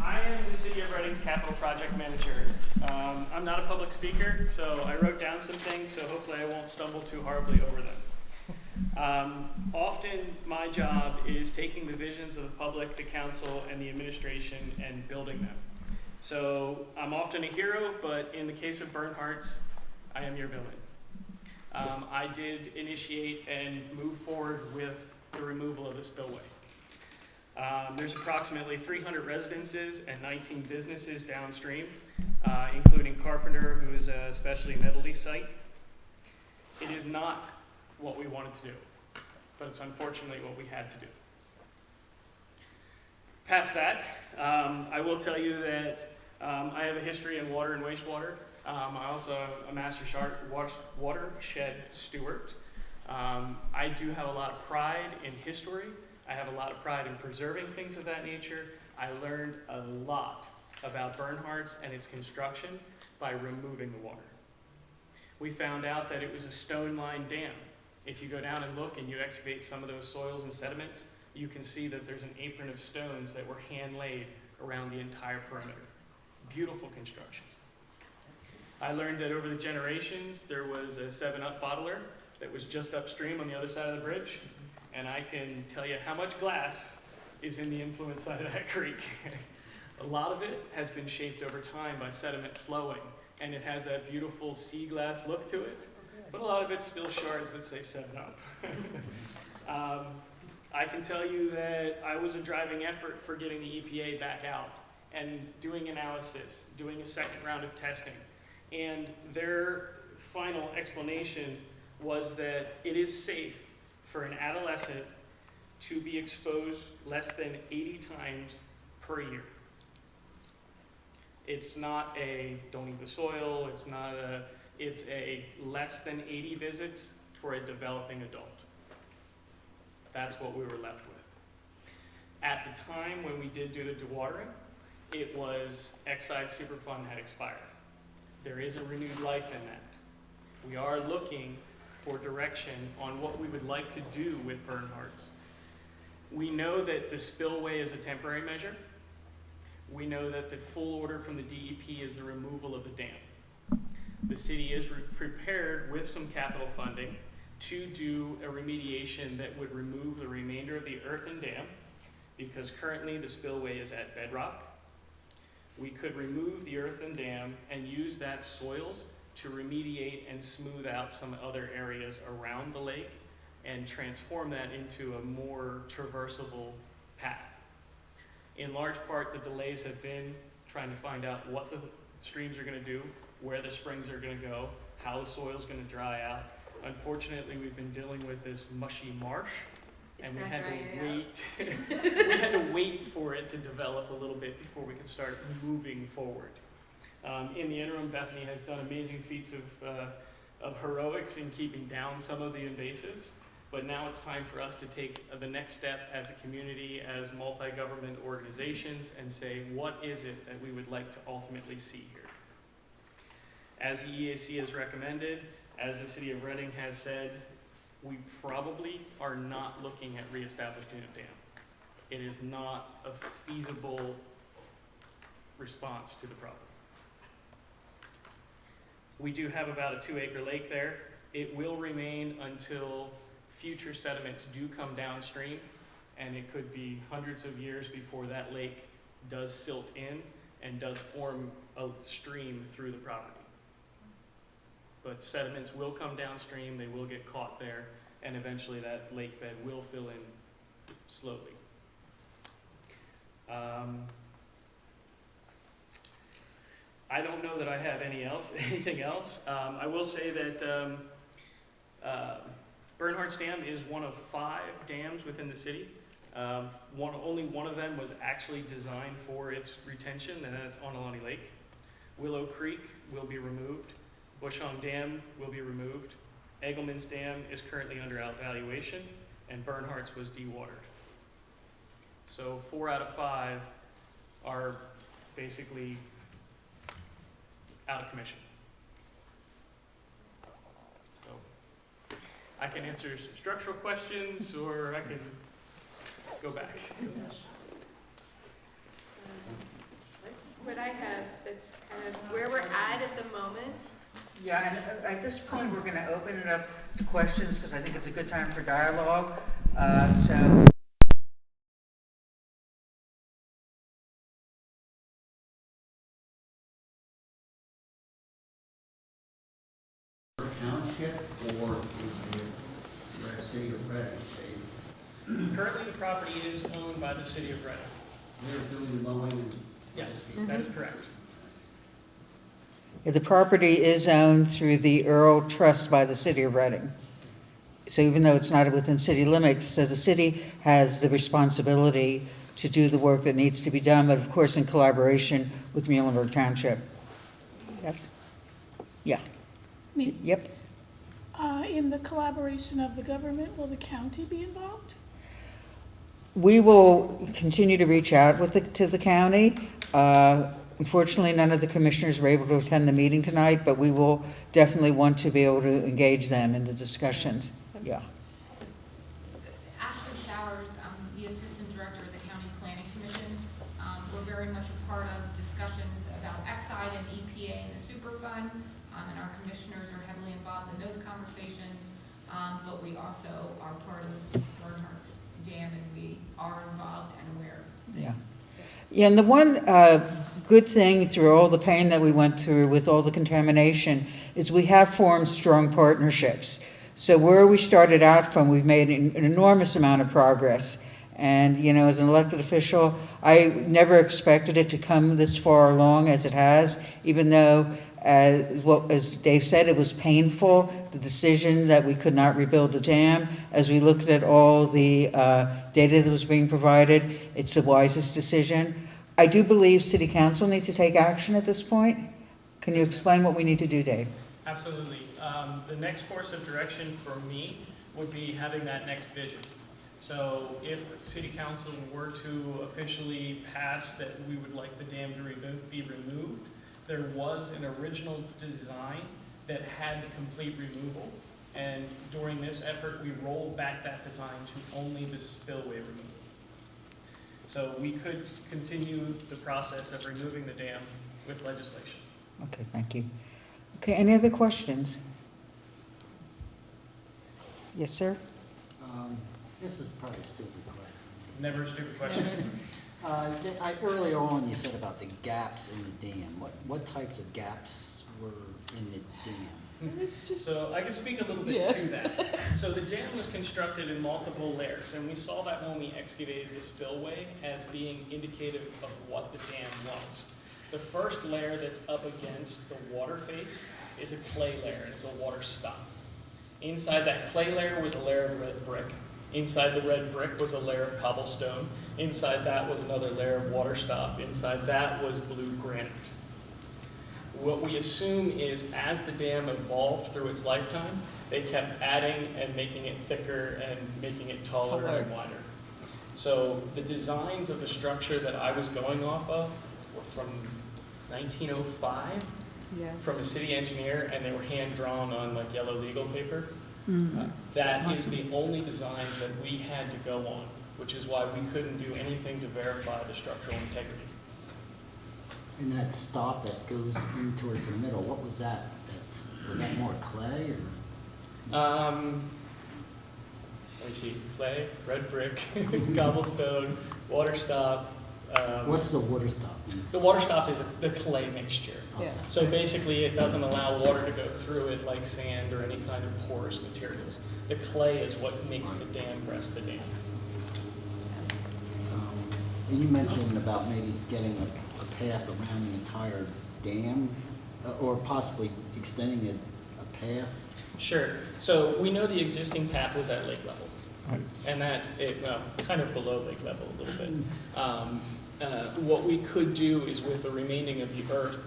I am the City of Reading's Capital Project Manager. I'm not a public speaker, so I wrote down some things, so hopefully I won't stumble too horribly over them. Often my job is taking the visions of the public, the council, and the administration and building them. So I'm often a hero, but in the case of Bernhart's, I am your villain. I did initiate and move forward with the removal of the spillway. There's approximately 300 residences and 19 businesses downstream, including Carpenter, who is a specialty metallurgy site. It is not what we wanted to do, but it's unfortunately what we had to do. Past that, I will tell you that I have a history in water and wastewater. I also am a master watershed steward. I do have a lot of pride in history. I have a lot of pride in preserving things of that nature. I learned a lot about Bernhart's and its construction by removing the water. We found out that it was a stone-lined dam. If you go down and look and you excavate some of those soils and sediments, you can see that there's an apron of stones that were hand-laid around the entire perimeter. Beautiful construction. I learned that over the generations, there was a 7-Up bottler that was just upstream on the other side of the bridge, and I can tell you how much glass is in the influence side of that creek. A lot of it has been shaped over time by sediment flowing, and it has that beautiful sea glass look to it, but a lot of it's still shards that say 7-Up. I can tell you that I was a driving effort for getting the EPA back out and doing analysis, doing a second round of testing. And their final explanation was that it is safe for an adolescent to be exposed less than 80 times per year. It's not a don't eat the soil, it's a less than 80 visits for a developing adult. That's what we were left with. At the time when we did do the dewatering, it was Exide Superfund had expired. There is a renewed life in that. We are looking for direction on what we would like to do with Bernhart's. We know that the spillway is a temporary measure. We know that the full order from the DEP is the removal of the dam. The city is prepared with some capital funding to do a remediation that would remove the remainder of the earthen dam, because currently the spillway is at bedrock. We could remove the earthen dam and use that soils to remediate and smooth out some other areas around the lake and transform that into a more traversable path. In large part, the delays have been trying to find out what the streams are going to do, where the springs are going to go, how the soil's going to dry out. Unfortunately, we've been dealing with this mushy marsh, and we had to wait. We had to wait for it to develop a little bit before we could start moving forward. In the interim, Bethany has done amazing feats of heroics in keeping down some of the invasives, but now it's time for us to take the next step as a community, as multi-government organizations, and say, what is it that we would like to ultimately see here? As the EAC has recommended, as the City of Reading has said, we probably are not looking at reestablishing a dam. It is not a feasible response to the problem. We do have about a 2-acre lake there. It will remain until future sediments do come downstream, and it could be hundreds of years before that lake does silt in and does form a stream through the property. But sediments will come downstream, they will get caught there, and eventually that lake bed will fill in slowly. I don't know that I have anything else. I will say that Bernhart's Dam is one of 5 dams within the city. Only one of them was actually designed for its retention, and that's Onalani Lake. Willow Creek will be removed. Bushong Dam will be removed. Eagleman's Dam is currently under evaluation, and Bernhardt's was dewatered. So 4 out of 5 are basically out of commission. So I can answer some structural questions, or I can go back. What I have, that's kind of where we're at the moment. Yeah, and at this point, we're going to open it up to questions, because I think it's a good time for dialogue. So. Township or the city of Reading? Currently, the property is owned by the City of Reading. They're doing the mowing and... Yes, that is correct. The property is owned through the Earl Trust by the City of Reading. So even though it's not within city limits, so the city has the responsibility to do the work that needs to be done, but of course in collaboration with Muhlenberg Township. Yes? Yeah. Yep. In the collaboration of the government, will the county be involved? We will continue to reach out to the county. Unfortunately, none of the commissioners were able to attend the meeting tonight, but we will definitely want to be able to engage them in the discussions. Yeah. Ashley Showers, I'm the Assistant Director of the County Planning Commission. We're very much a part of discussions about Exide and EPA and the Superfund, and our commissioners are heavily involved in those conversations, but we also are part of Bernhardt's Dam, and we are involved and aware of things. Yeah. Yeah, and the one good thing through all the pain that we went through with all the contamination is we have formed strong partnerships. So where we started out from, we've made an enormous amount of progress. And, you know, as an elected official, I never expected it to come this far along as it has, even though, as Dave said, it was painful, the decision that we could not rebuild the dam. As we looked at all the data that was being provided, it's the wisest decision. I do believe city council needs to take action at this point. Can you explain what we need to do, Dave? Absolutely. The next course of direction for me would be having that next vision. So if city council were to officially pass that we would like the dam to be removed, there was an original design that had the complete removal. And during this effort, we rolled back that design to only the spillway removal. So we could continue the process of removing the dam with legislation. Okay, thank you. Okay, any other questions? Yes, sir? This is probably a stupid question. Never a stupid question. Earlier on, you said about the gaps in the dam. What types of gaps were in the dam? So I can speak a little bit to that. So the dam was constructed in multiple layers, and we saw that when we excavated the spillway as being indicative of what the dam was. The first layer that's up against the water face is a clay layer, and it's a water stop. Inside that clay layer was a layer of red brick. Inside the red brick was a layer of cobblestone. Inside that was another layer of water stop. Inside that was blue granite. What we assume is as the dam evolved through its lifetime, they kept adding and making it thicker and making it taller and wider. So the designs of the structure that I was going off of were from 1905 from a city engineer, and they were hand drawn on like yellow legal paper. That is the only designs that we had to go on, which is why we couldn't do anything to verify the structural integrity. And that stop that goes in towards the middle, what was that? Was that more clay or? Let me see, clay, red brick, cobblestone, water stop. What's the water stop? The water stop is the clay mixture. Okay. So basically it doesn't allow water to go through it like sand or any kind of porous materials. The clay is what makes the dam rest the dam. And you mentioned about maybe getting a path around the entire dam, or possibly extending it a path. Sure. So we know the existing path was at lake level. And that, kind of below lake level a little bit. What we could do is with the remaining of the earth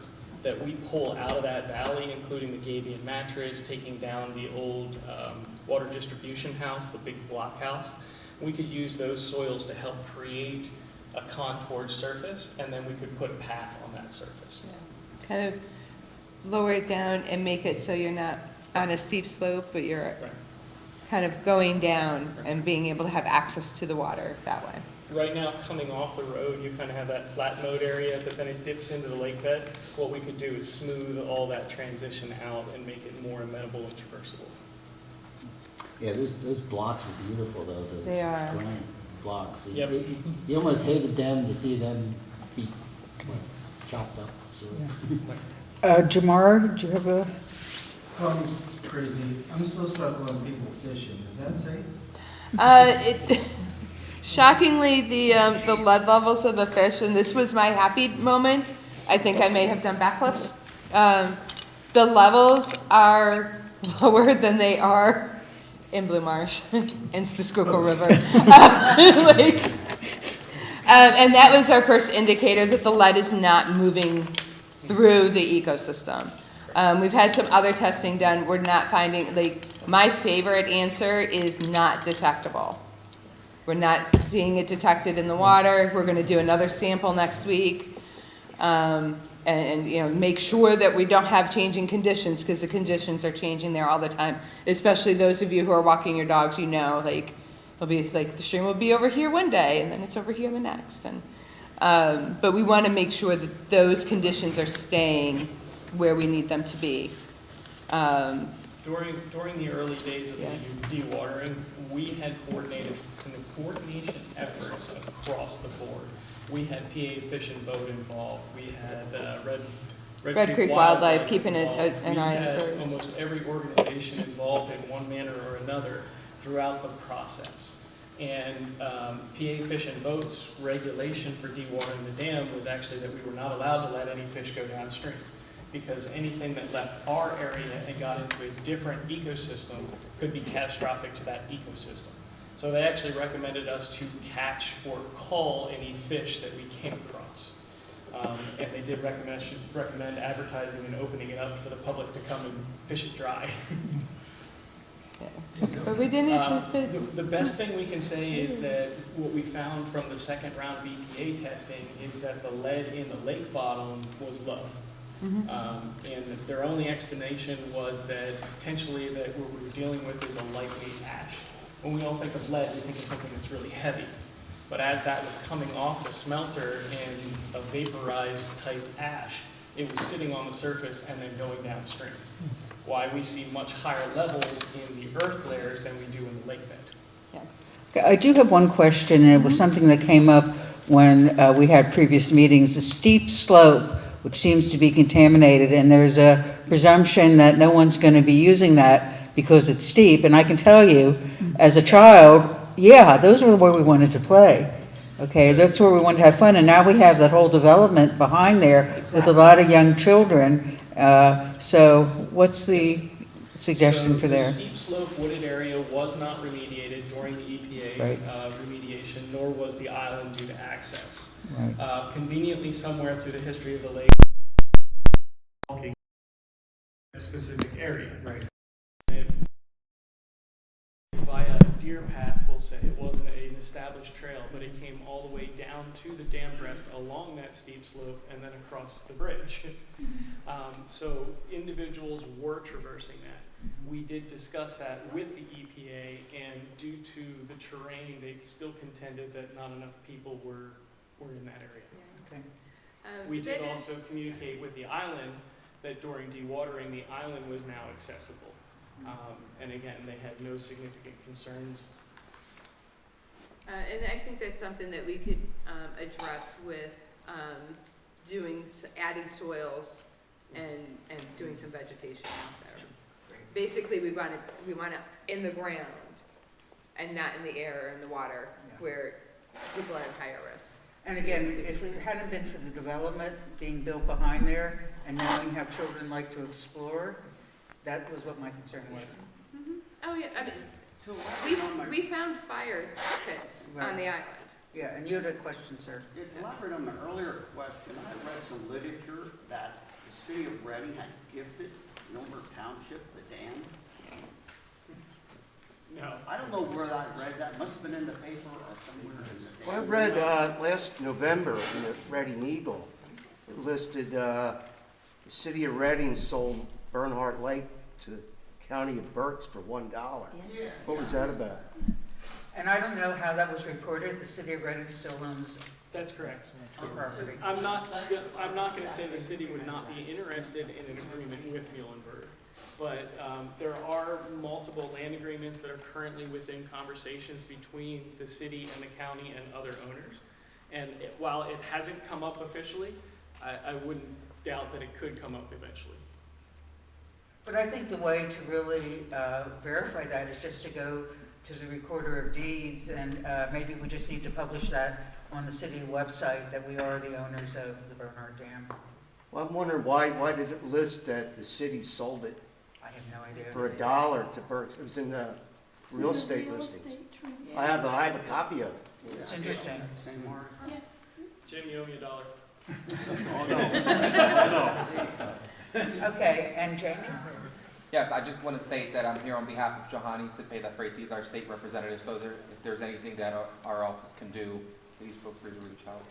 that we pull out of that valley, including the Gabion mattress, taking down the old water distribution house, the big block house, we could use those soils to help create a contoured surface, and then we could put a path on that surface. Yeah. Kind of lower it down and make it so you're not on a steep slope, but you're kind of going down and being able to have access to the water that way. Right now, coming off the road, you kind of have that flat mode area, but then it dips into the lake bed. What we could do is smooth all that transition out and make it more amenable and traversable. Yeah, those blocks are beautiful though. They are. Granite blocks. Yep. You almost hated them to see them be chopped up. So. Jamar, did you have a? I'm crazy. I'm still stuck on people fishing. Is that safe? Shockingly, the lead levels of the fish, and this was my happy moment. I think I may have done backflips. The levels are lower than they are in Blue Marsh and the Schuylkill River. And that was our first indicator that the lead is not moving through the ecosystem. We've had some other testing done. We're not finding, my favorite answer is not detectable. We're not seeing it detected in the water. We're going to do another sample next week. And make sure that we don't have changing conditions, because the conditions are changing there all the time. Especially those of you who are walking your dogs, it'll be like the stream will be over here one day, and then it's over here the next. And but we want to make sure that those conditions are staying where we need them to be. During the early days of the dewatering, we had coordinated some coordination efforts across the board. We had PA Fish and Boat involved. We had Red Creek Wildlife keeping an eye on birds. We had birds. almost every organization involved in one manner or another throughout the process. And PA Fish and Boat's regulation for dewatering the dam was actually that we were not allowed to let any fish go downstream, because anything that left our area and got into a different ecosystem could be catastrophic to that ecosystem. So they actually recommended us to catch or cull any fish that we came across. And they did recommend advertising and opening it up for the public to come and fish it dry. But we didn't, The best thing we can say is that what we found from the second round of EPA testing is that the lead in the lake bottom was low. And their only explanation was that potentially that what we're dealing with is a lightweight ash. When we all think of lead, we think of something that's really heavy. But as that was coming off the smelter in a vaporized type ash, it was sitting on the surface and then going downstream. Why we see much higher levels in the earth layers than we do in the lake bed. I do have one question, and it was something that came up when we had previous meetings. The steep slope, which seems to be contaminated, and there's a presumption that no one's going to be using that because it's steep. And I can tell you, as a child, yeah, those were where we wanted to play. Okay, that's where we wanted to have fun, and now we have that whole development behind there with a lot of young children. So what's the suggestion for there? The steep slope wooded area was not remediated during the EPA remediation, nor was the island due to access. Right. Conveniently, somewhere through the history of the lake, a specific area, right? Via deer path, we'll say it wasn't an established trail, but it came all the way down to the dam breast along that steep slope and then across the bridge. So individuals were traversing that. We did discuss that with the EPA, and due to the terrain, they still contended that not enough people were in that area. Okay. We did also communicate with the island that during dewatering, the island was now accessible. And again, they had no significant concerns. and I think that's something that we could address with adding soils and doing some vegetation out there. Basically, we want it in the ground and not in the air or in the water where people are at higher risk. And again, if it hadn't been for the development being built behind there and knowing how children like to explore, that was what my concern was. Oh, yeah, I mean, we found fire pits on the island. Yeah, and you had a question, sir. To elaborate on my earlier question, I read some literature that the city of Reading had gifted Milburn Township the dam. No. I don't know where I read that. Must have been in the paper or somewhere in the dam. Well, I read last November in the Reading Eagle, it listed the city of Reading sold Bernhart Lake to the county of Berks for $1. What was that about? And I don't know how that was reported. The city of Reading still owns That's correct. the property. I'm not going to say the city would not be interested in an agreement with Muhlenberg, but there are multiple land agreements that are currently within conversations between the city and the county and other owners. And while it hasn't come up officially, I wouldn't doubt that it could come up eventually. But I think the way to really verify that is just to go to the recorder of deeds, and maybe we just need to publish that on the city website that we are the owners of the Bernhart Dam. Well, I'm wondering why did it list that the city sold it I have no idea. for $1 to Berks? It was in the real estate listings. I have a copy of it. It's interesting. Same mark. Yes. Jim, you owe me $1. Okay, and Jamie? Yes, I just want to state that I'm here on behalf of Johanny Cepeda Freitas. He's our state representative, so if there's anything that our office can do, please feel free to reach out.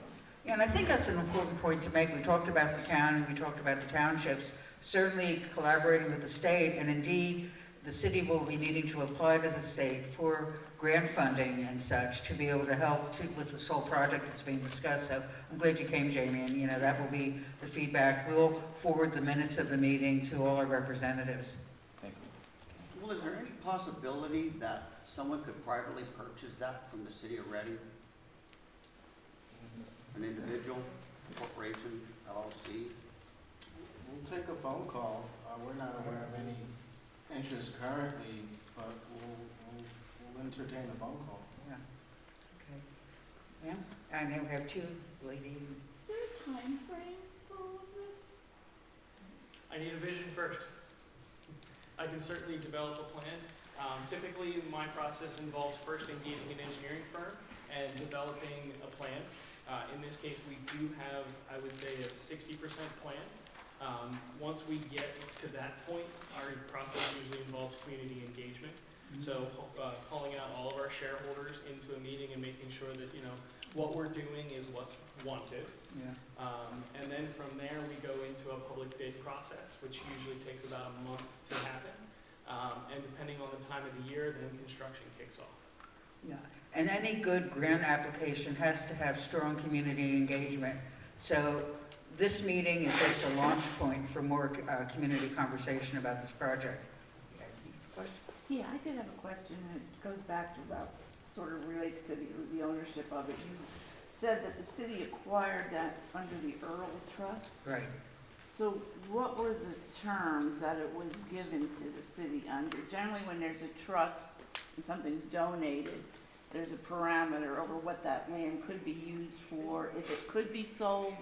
Yeah, and I think that's an important point to make. We talked about the county, we talked about the townships, certainly collaborating with the state, and indeed, the city will be needing to apply to the state for grant funding and such to be able to help with this whole project that's being discussed. So I'm glad you came, Jamie, and that will be the feedback. We'll forward the minutes of the meeting to all our representatives. Thank you. Well, is there any possibility that someone could privately purchase that from the city of Reading? An individual, corporation, LLC? We'll take a phone call. We're not aware of any interest currently, but we'll entertain a phone call. Yeah. Okay. Yeah, and then we have two ladies. Is there a time frame for all of this? I need a vision first. I can certainly develop a plan. Typically, my process involves first engaging an engineering firm and developing a plan. In this case, we do have, I would say, a 60% plan. Once we get to that point, our process usually involves community engagement. So calling out all of our shareholders into a meeting and making sure that, what we're doing is what's wanted. Yeah. And then from there, we go into a public bid process, which usually takes about a month to happen. And depending on the time of the year, then construction kicks off. Yeah, and any good grant application has to have strong community engagement. So this meeting is just a launch point for more community conversation about this project. Question? Yeah, I did have a question, and it goes back to about, sort of relates to the ownership of it. You said that the city acquired that under the Earl Trust. Right. So what were the terms that it was given to the city under? Generally, when there's a trust and something's donated, there's a parameter over what that land could be used for, if it could be sold.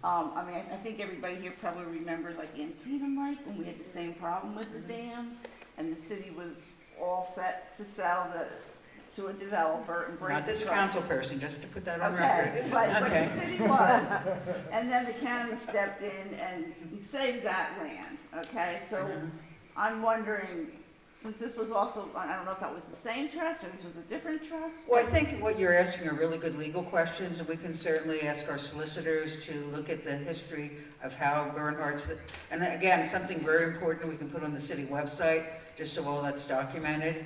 I think everybody here probably remembers like Antietam Lake, when we had the same problem with the dam, and the city was all set to sell to a developer and break Not this the council person, just to put that on Okay, record. but the city was, and then the county stepped in and saved that land, okay? So I'm wondering, since this was also, I don't know if that was the same trust or this was a different trust? Well, I think what you're asking are really good legal questions, and we can certainly ask our solicitors to look at the history of how Bernhardt's, and again, something very important we can put on the city website, just so all that's documented,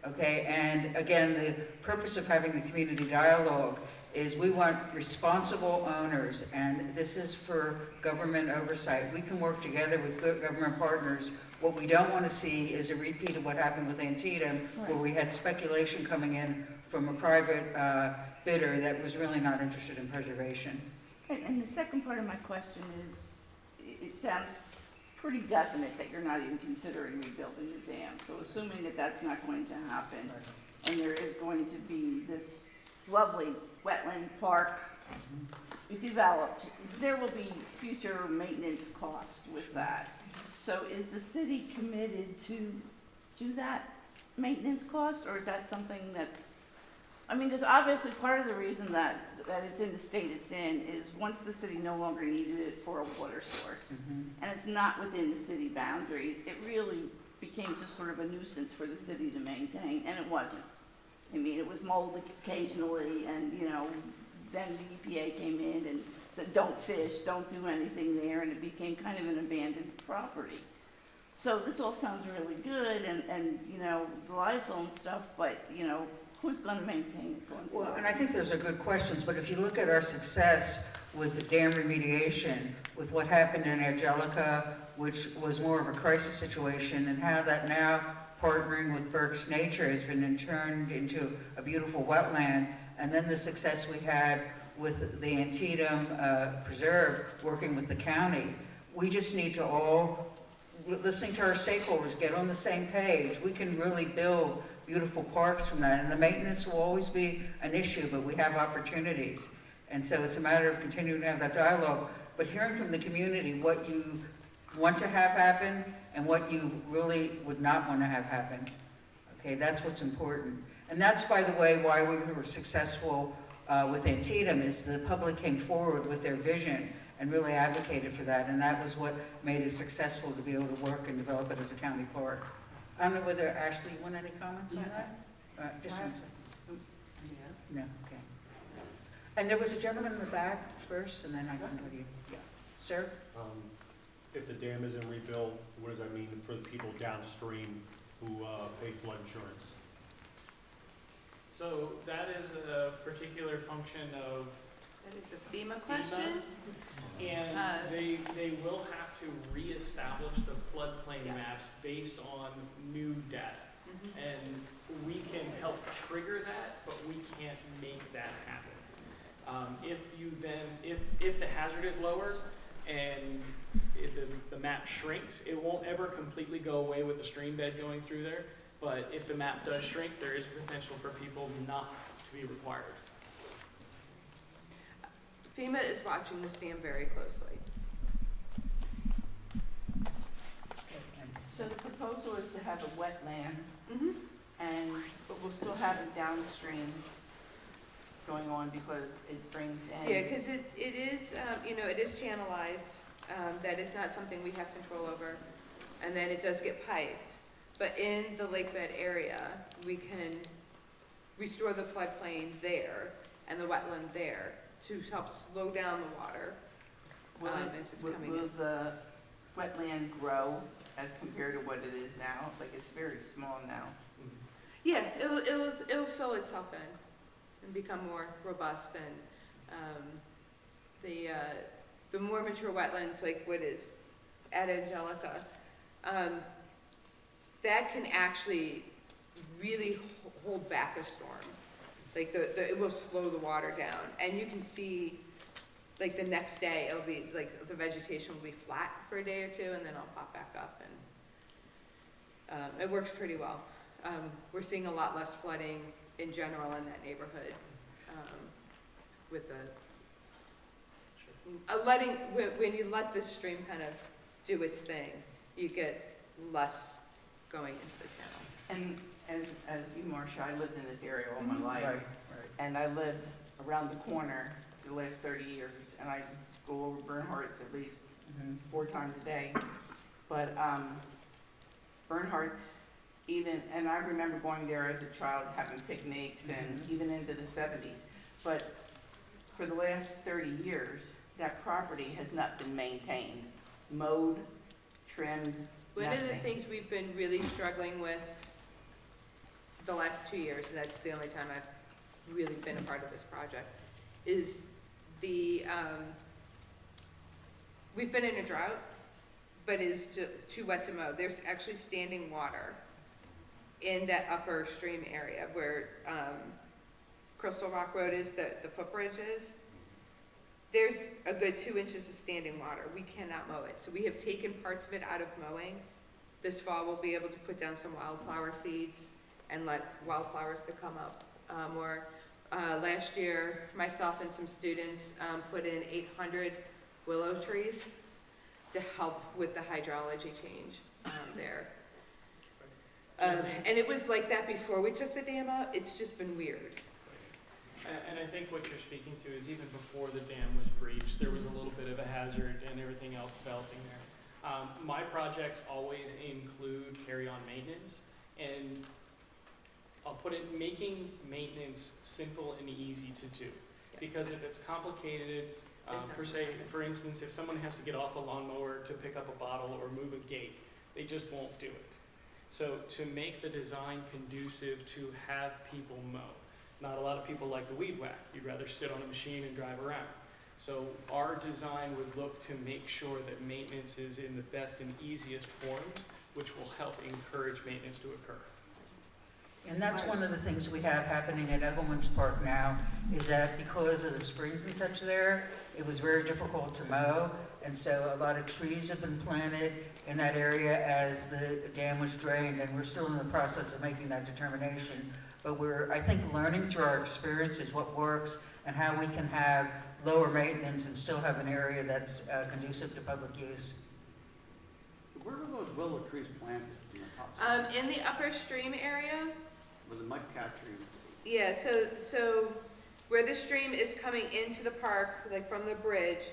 okay? And again, the purpose of having the community dialogue is we want responsible owners, and this is for government oversight. We can work together with good government partners. What we don't want to see is a repeat of what happened with Antietam, where we had speculation coming in from a private bidder that was really not interested in preservation. And the second part of my question is, it sounds pretty definite that you're not even considering rebuilding the dam. So assuming that that's not going to happen, and there is going to be this lovely wetland park developed, there will be future maintenance costs with that. So is the city committed to do that maintenance cost, or is that something that's, because obviously part of the reason that it's in the state it's in is once the city no longer needed it for a water source, and it's not within the city boundaries, it really became just sort of a nuisance for the city to maintain, and it wasn't. It was molded occasionally, and, then the EPA came in and said, don't fish, don't do anything there, and it became kind of an abandoned property. So this all sounds really good, and delightful and stuff, but, who's going to maintain it going forward? Well, and I think those are good questions, but if you look at our success with the dam remediation, with what happened in Angelica, which was more of a crisis situation, and how that now partnering with Berks Nature has been turned into a beautiful wetland, and then the success we had with the Antietam Preserve, working with the county. We just need to all, listening to our stakeholders, get on the same page. We can really build beautiful parks from that, and the maintenance will always be an issue, but we have opportunities. And so it's a matter of continuing to have that dialogue, but hearing from the community what you want to have happen and what you really would not want to have happen. Okay, that's what's important. And that's, by the way, why we were successful with Antietam, is the public came forward with their vision and really advocated for that, and that was what made it successful to be able to work and develop it as a county park. I don't know whether, Ashley, you want any comments on that? Just one second. No, okay. And there was a gentleman in the back first, and then I can go to you. Yeah. Sir? If the dam isn't rebuilt, what does that mean for the people downstream who pay flood insurance? So that is a particular function of That is a FEMA question. And they will have to reestablish the floodplain maps based on new data. And we can help trigger that, but we can't make that happen. If the hazard is lower and if the map shrinks, it won't ever completely go away with the stream bed going through there. But if the map does shrink, there is potential for people not to be required. FEMA is watching this dam very closely. So the proposal is to have a wetland, but we'll still have it downstream. going on because it brings in. Yeah, because it is, it is channelized, that is not something we have control over, and then it does get piped. But in the lake bed area, we can restore the floodplain there and the wetland there to help slow down the water as it's coming in. Will the wetland grow as compared to what it is now? Like, it's very small now. Yeah, it'll fill itself in and become more robust, and the more mature wetlands, like what is at Angelica, that can actually really hold back a storm. Like it will slow the water down, and you can see, like the next day, it'll be like the vegetation will be flat for a day or two, and then it'll pop back up, and it works pretty well. We're seeing a lot less flooding in general in that neighborhood, with when you let the stream kind of do its thing, you get less going into the channel. And as you, Marcia, I lived in this area all my life. Right. And I lived around the corner for the last 30 years, and I go over Bernhart's at least 4 times a day. But Bernhardt's even, and I remember going there as a child, having picnics, and even into the 70s. But for the last 30 years, that property has not been maintained, mowed, trimmed, One of the nothing. things we've been really struggling with the last 2 years, and that's the only time I've really been a part of this project, is we've been in a drought, but it's too wet to mow. There's actually standing water in that upper stream area where Crystal Rock Road is, the footbridge is. There's a good 2 inches of standing water. We cannot mow it. So we have taken parts of it out of mowing. This fall we'll be able to put down some wildflower seeds and let wildflowers to come up more. Last year, myself and some students put in 800 willow trees to help with the hydrology change there. And it was like that before we took the dam out. It's just been weird. And I think what you're speaking to is even before the dam was breached, there was a little bit of a hazard and everything else developing there. My projects always include carry-on maintenance, and I'll put it, making maintenance simple and easy to do. Because if it's complicated, for instance, if someone has to get off a lawnmower to pick up a bottle or move a gate, they just won't do it. So to make the design conducive to have people mow. Not a lot of people like the weed whack. You'd rather sit on a machine and drive around. So our design would look to make sure that maintenance is in the best and easiest forms, which will help encourage maintenance to occur. And that's one of the things we have happening at Evelyn's Park now, is that because of the springs and such there, it was very difficult to mow. And so a lot of trees have been planted in that area as the dam was drained, and we're still in the process of making that determination. But we're, I think, learning through our experiences what works and how we can have lower maintenance and still have an area that's conducive to public use. Where are those willow trees planted in the top? In the upper stream area, Where the mud cat trees? yeah, so where the stream is coming into the park, like from the bridge,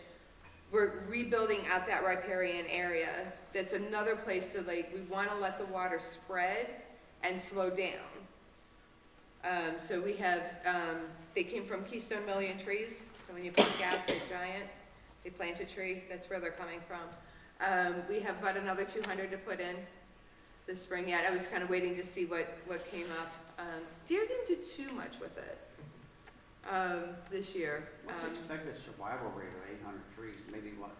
we're rebuilding out that riparian area. That's another place to, like, we want to let the water spread and slow down. So we have, they came from Keystone Million Trees. So when you put gas in a giant, they plant a tree. That's where they're coming from. We have about another 200 to put in this spring yet. I was kind of waiting to see what came up. Deer didn't do too much with it this year. What's the expected survival rate of 800 trees? Maybe what?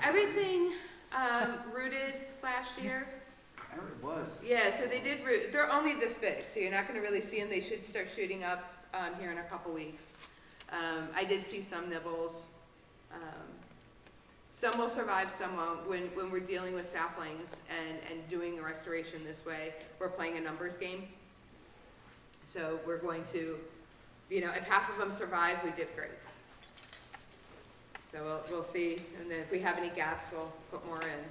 Everything rooted last year. I heard it was. Yeah, so they did root. They're only this big, so you're not going to really see them. They should start shooting up here in a couple weeks. I did see some nibbles. Some will survive, some won't. When we're dealing with saplings and doing a restoration this way, we're playing a numbers game. So we're going to, if half of them survive, we did great. So we'll see, and then if we have any gaps, we'll put more in.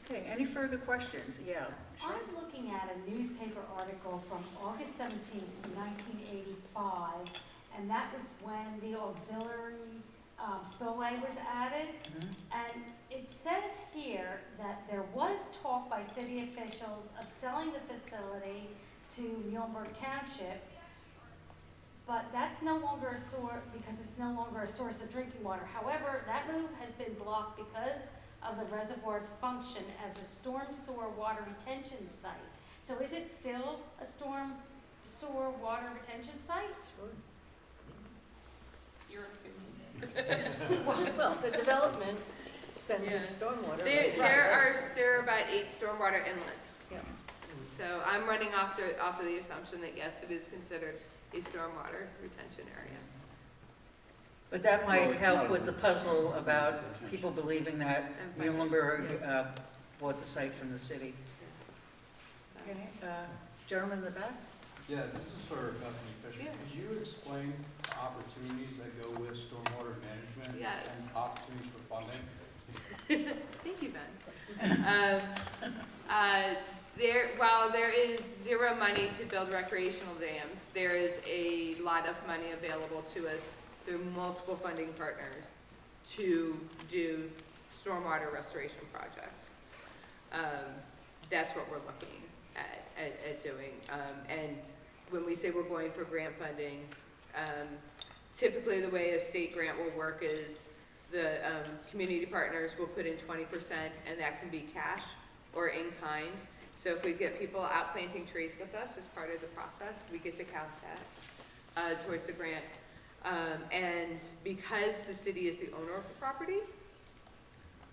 Okay, any further questions? Yeah. Sure. I'm looking at a newspaper article from August 17th, 1985, and that was when the auxiliary spillway was added. And it says here that there was talk by city officials of selling the facility to Muhlenberg Township, but that's no longer a source, because it's no longer a source of drinking water. However, that move has been blocked because of the reservoir's function as a storm sewer water retention site. So is it still a storm sewer water retention site? You're assuming. Well, the development sends in Yeah. stormwater. There are about 8 stormwater inlets. Yeah. So I'm running off of the assumption that yes, it is considered a stormwater retention area. But that Well, might it's help not with the puzzle about people believing that Okay. Muhlenberg bought the site from the city. So- Okay, gentleman in the back? Yeah, this is for Bethany Fisher. Yeah. Could you explain the opportunities that go with stormwater management? Yes. And opportunities for funding? Thank you, Ben. While there is zero money to build recreational dams, there is a lot of money available to us through multiple funding partners to do stormwater restoration projects. That's what we're looking at doing. And when we say we're going for grant funding, typically the way a state grant will work is the community partners will put in 20%, and that can be cash or in kind. So if we get people out planting trees with us as part of the process, we get to count that towards the grant. And because the city is the owner of the property,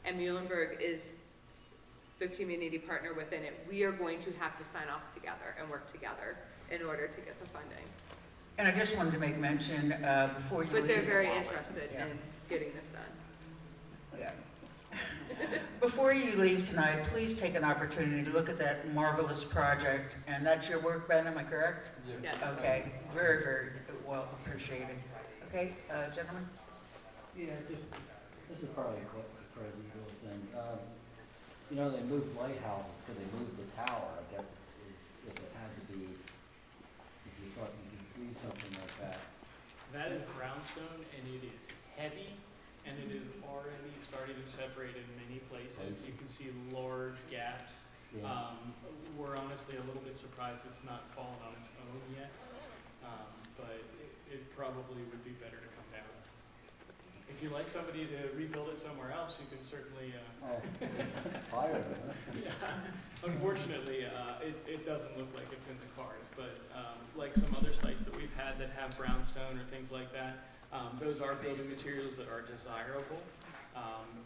and Muhlenberg is the community partner within it, we are going to have to sign off together and work together in order to get the funding. And I just wanted to make mention, before you leave. But they're very interested in getting this done. Yeah. Before you leave tonight, please take an opportunity to look at that marvelous project. And that's your work, Ben, am I correct? Yes. Yeah. Okay, very, very well appreciated. Okay, gentlemen? Yeah, just, this is probably a crazy little thing. You know, they moved lighthouses, so they moved the tower, I guess, if it had to be, if you thought you could do something like that. That is brownstone, and it is heavy, and it is already starting to separate in many places. You can see large gaps. Yeah. We're honestly a little bit surprised it's not fallen on its own yet, but it probably would be better to come down. If you'd like somebody to rebuild it somewhere else, you can certainly. Hire them. Yeah. Unfortunately, it doesn't look like it's in the cards, but like some other sites that we've had that have brownstone or things like that, those are building materials that are desirable,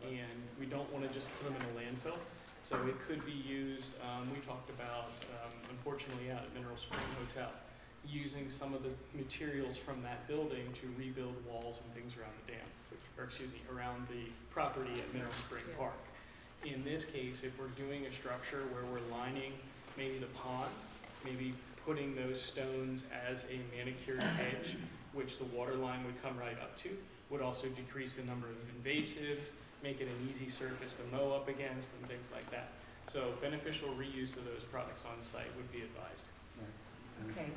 and we don't want to just put them in a landfill. So it could be used, we talked about, unfortunately, out at Mineral Spring Hotel, using some of the materials from that building to rebuild walls and things around the dam, or excuse me, around the property at Mineral Spring Park. In this case, if we're doing a structure where we're lining maybe the pond, maybe putting those stones as a manicured hedge, which the water line would come right up to, would also decrease the number of invasives, make it an easy surface to mow up against, and things like that. So beneficial reuse of those products on site would be advised. Okay.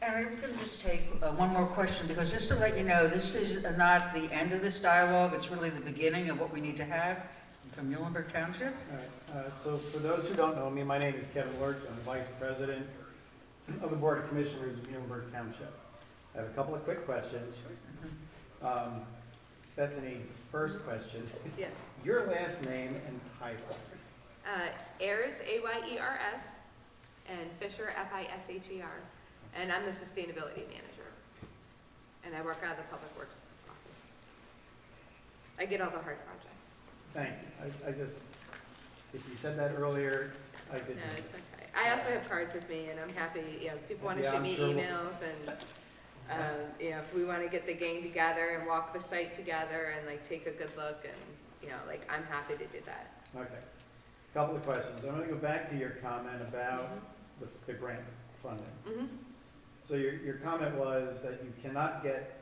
And I'm going to just take one more question, because just to let you know, this is not the end of this dialogue, it's really the beginning of what we need to have from Muhlenberg Township. All right, so for those who don't know me, my name is Kevin Lurch. I'm Vice President of the Board of Commissioners of Muhlenberg Township. I have a couple of quick questions. Bethany, first question. Yes. Your last name and title. Ayers, Ayers, and Fisher, Fisher. And I'm the sustainability manager. And I work out of the Public Works office. I get all the hard projects. Thank you. I just, if you said that earlier, I didn't. No, it's okay. I also have cards with me, and I'm happy, you know, people want to Yeah, shoot I'm me sure we'll- emails, and, you know, if we want to get the gang together and walk the site together and like take a good look, and, you know, like, I'm happy to do that. Okay. Couple of questions. I'm going to go back to your comment about the grant funding. Mm-hmm. So your comment was that you cannot get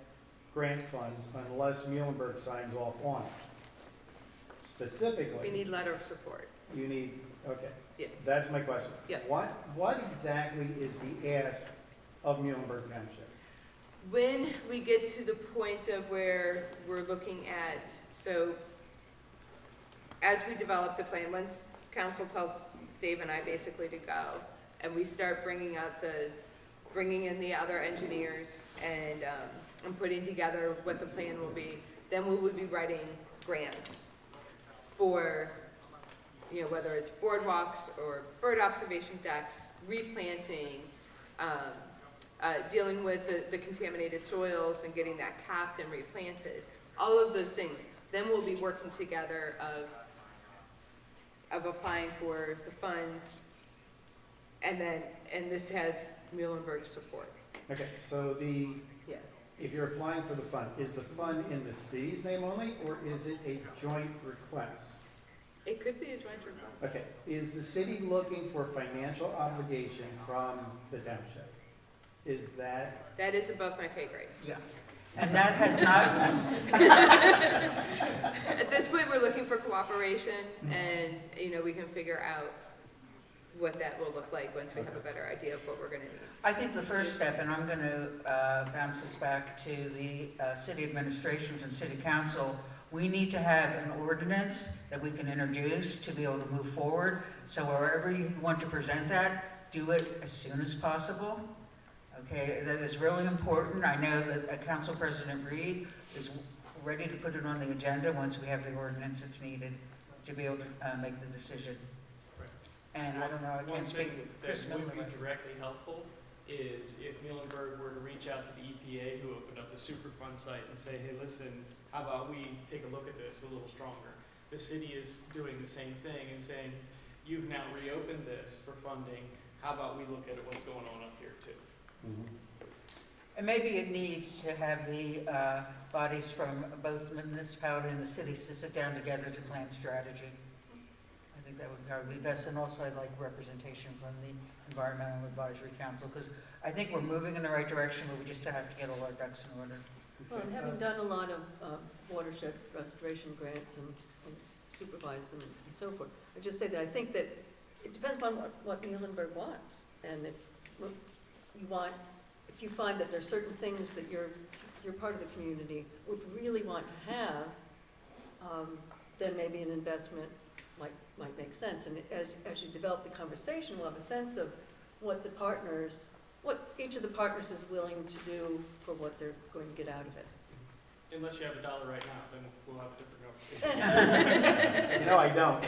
grant funds unless Muhlenberg signs off on it. Specifically. We need letter of support. You need, okay. Yeah. That's my question. Yeah. What exactly is the ask of Muhlenberg Township? when we get to the point of where we're looking at, so as we develop the plan, once council tells Dave and I basically to go, and we start bringing in the other engineers and putting together what the plan will be, then we would be writing grants for, whether it's boardwalks or bird observation decks, replanting, dealing with the contaminated soils and getting that capped and replanted, all of those things. Then we'll be working together of applying for the funds, and this has Muhlenberg's support. Okay, so Yeah. if you're applying for the fund, is the fund in the city's name only, or is it a joint request? It could be a joint request. Okay, is the city looking for financial obligation from the township? Is that, That is above my pay grade. Yeah. And that has not, At this point, we're looking for cooperation, and, we can figure out what that will look like once we have a better idea of what we're gonna need. I think the first step, and I'm going to bounce this back to the city administration and city council, we need to have an ordinance that we can introduce to be able to move forward. So wherever you want to present that, do it as soon as possible. Okay, that is really important. I know that Council President Reed is ready to put it on the agenda once we have the ordinance that's needed to be able to make the decision. And I don't know, I can't speak with Chris One Miller. thing that would be directly helpful is if Muhlenberg were to reach out to the EPA, who opened up the Superfund site, and say, hey, listen, how about we take a look at this a little stronger? The city is doing the same thing and saying, you've now reopened this for funding, how about we look at what's going on up here too? And maybe it needs to have the bodies from both the municipality and the cities to sit down together to plan strategy. I think that would probably be best, and also I'd like representation from the Environmental Advisory Council, because I think we're moving in the right direction, but we just have to get all our ducks in order. Well, and having done a lot of watershed restoration grants and supervised them and so forth, I just say that I think that it depends on what Muhlenberg wants. And if you want, if you find that there's certain things that you're part of the community would really want to have, then maybe an investment might make sense. And as you develop the conversation, we'll have a sense of what each of the partners is willing to do for what they're going to get out of it. Unless you have $1 right now, then we'll have a different conversation. no, I don't.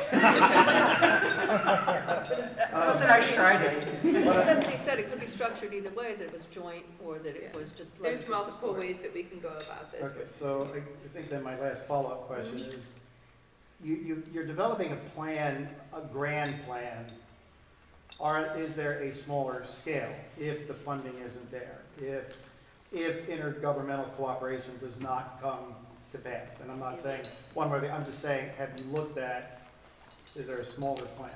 That was a nice try, Dave. Stephanie said it could be structured either way, that it was joint or that it was just There's letters of multiple support. ways that we can go about this. Okay, so I think then my last follow-up question is, you're developing a plan, a grand plan, or is there a smaller scale if the funding isn't there? If intergovernmental cooperation does not come to pass? And I'm not saying one way or the other, I'm just saying, have you looked at, is there a smaller plan?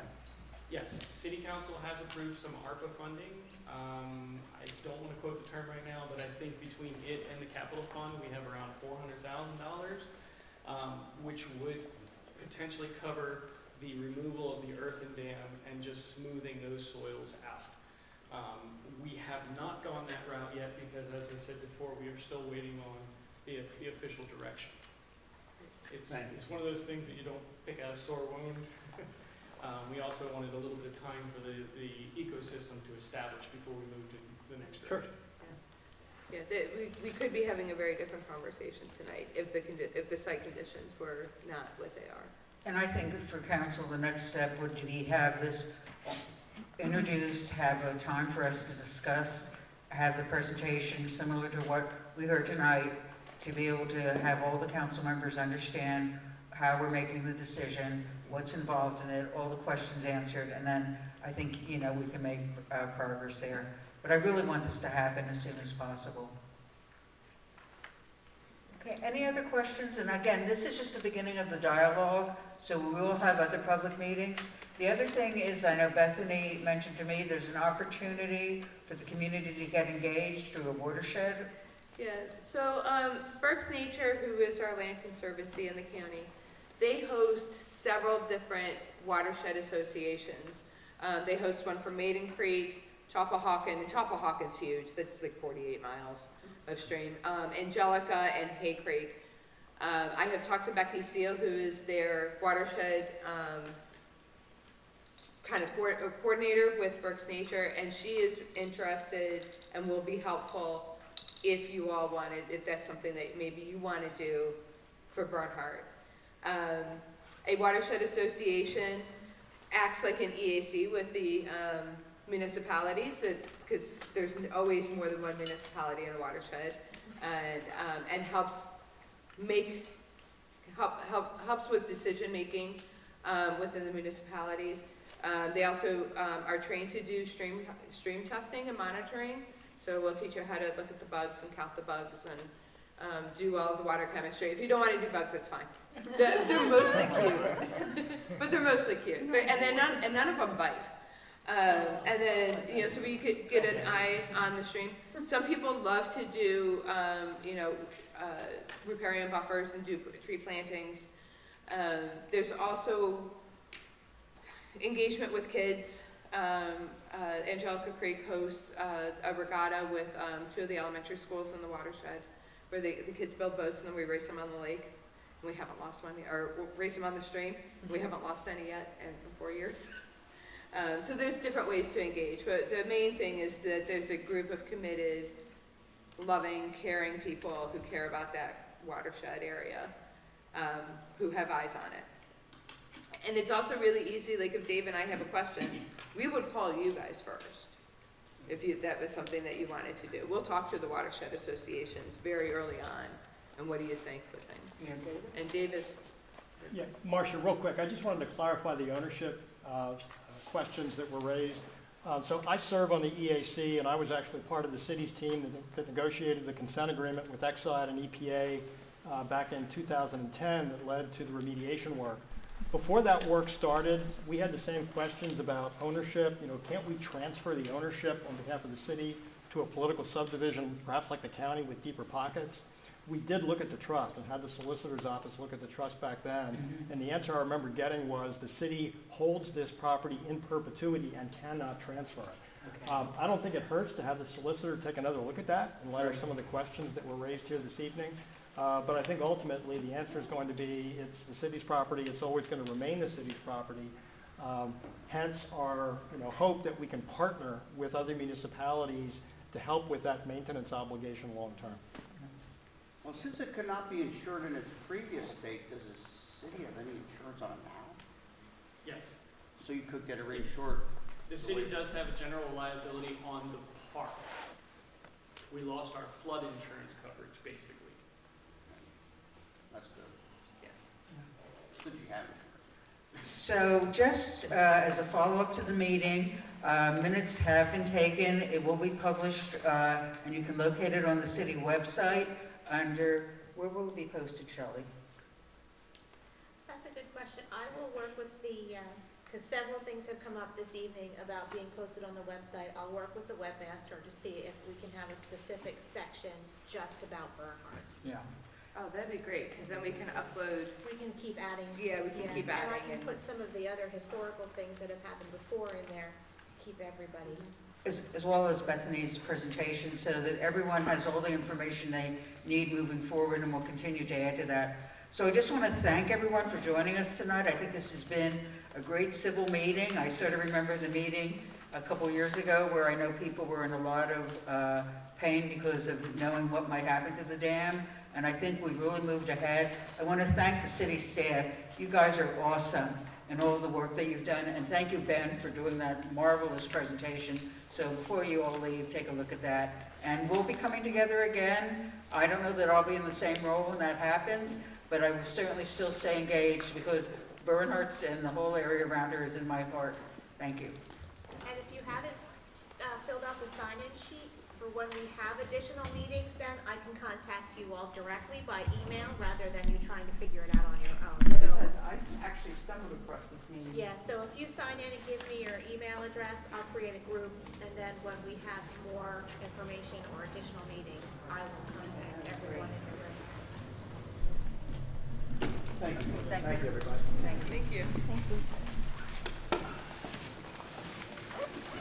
Yes, City Council has approved some ARPA funding. I don't want to quote the term right now, but I think between it and the capital fund, we have around $400,000, which would potentially cover the removal of the earthen dam and just smoothing those soils out. We have not gone that route yet because, as I said before, we are still waiting on the official direction. It's one of those things that you don't pick out a sore wound. We also wanted a little bit of time for the ecosystem to establish before we moved in the next direction. Yeah, we could be having a very different conversation tonight if the site conditions were not what they are. And I think for council, the next step would be have this introduced, have a time for us to discuss, have the presentation similar to what we heard tonight, to be able to have all the council members understand how we're making the decision, what's involved in it, all the questions answered, and then I think, we can make progress there. But I really want this to happen as soon as possible. Okay, any other questions? And again, this is just the beginning of the dialogue, so we will have other public meetings. The other thing is, I know Bethany mentioned to me, there's an opportunity for the community to get engaged through a watershed. Yeah, so Berks Nature, who is our land conservancy in the county, they host several different watershed associations. They host one for Maiden Creek, Chapahawken, and Chapahawken's huge, that's like 48 miles. of stream. Angelica and Hay Creek. I have talked to Becky Seal, who is their watershed kind of coordinator with Berks Nature, and she is interested and will be helpful if you all want it, if that's something that maybe you want to do for Bernhart. A watershed association acts like an EAC with the municipalities, because there's always more than one municipality in a watershed, and helps with decision making within the municipalities. They also are trained to do stream testing and monitoring. So we'll teach you how to look at the bugs and count the bugs and do all the water chemistry. If you don't want to do bugs, that's fine. They're mostly cute, but they're mostly cute. And none of them bite. And then, you know, so we could get an eye on the stream. Some people love to do, riparian buffers and do tree plantings. There's also engagement with kids. Angelica Creek hosts a regatta with 2 of the elementary schools in the watershed, where the kids build boats and then we race them on the lake. We haven't lost one, or we'll race them on the stream. We haven't lost any yet in 4 years. So there's different ways to engage, but the main thing is that there's a group of committed, loving, caring people who care about that watershed area, who have eyes on it. And it's also really easy, like if Dave and I have a question, we would call you guys first, if that was something that you wanted to do. We'll talk to the watershed associations very early on, and what do you think with things? Yeah, David? And Dave is... Yeah, Marcia, real quick, I just wanted to clarify the ownership questions that were raised. So I serve on the EAC, and I was actually part of the city's team that negotiated the consent agreement with Exide and EPA back in 2010 that led to the remediation work. Before that work started, we had the same questions about ownership. You know, can't we transfer the ownership on behalf of the city to a political subdivision, perhaps like the county with deeper pockets? We did look at the trust and had the solicitor's office look at the trust back then. And the answer I remember getting was the city holds this property in perpetuity and cannot transfer it. Okay. I don't think it hurts to have the solicitor take another look at that in light of some of the questions that were raised here this evening. But I think ultimately the answer is going to be it's the city's property. It's always going to remain the city's property. Hence our hope that we can partner with other municipalities to help with that maintenance obligation long term. Well, since it could not be insured in its previous state, does the city have any insurance on it now? Yes. So you could get it reinsured? The city does have a general liability on the park. We lost our flood insurance coverage, basically. That's good. Yeah. Good you have insurance. So just as a follow-up to the meeting, minutes have been taken. It will be published, and you can locate it on the city website under, where will it be posted, Shelley? That's a good question. I will work with the, because several things have come up this evening about being posted on the website. I'll work with the webmaster to see if we can have a specific section just about Bernhardt's. Yeah. Oh, that'd be great, because then we can upload... We can keep adding. Yeah, we can keep adding. And I can put some of the other historical things that have happened before in there to keep everybody. As well as Bethany's presentation, so that everyone has all the information they need moving forward, and we'll continue to add to that. So I just want to thank everyone for joining us tonight. I think this has been a great civil meeting. I sort of remember the meeting a couple years ago where I know people were in a lot of pain because of knowing what might happen to the dam, and I think we really moved ahead. I want to thank the city staff. You guys are awesome in all the work that you've done, and thank you, Ben, for doing that marvelous presentation. So before you all leave, take a look at that. And we'll be coming together again. I don't know that I'll be in the same role when that happens, but I will certainly still stay engaged because Bernhardt's and the whole area around her is in my heart. Thank you. And if you haven't filled out the sign-in sheet for when we have additional meetings, then I can contact you all directly by email rather than you trying to figure it out on your own. So, I actually stumbled across this meeting. yeah, so if you sign in and give me your email address, I'll create a group, and then when we have more information or additional meetings, I will contact everyone in the room. Thank you. Thank you. Thank you, everybody. Thank you. Thank you.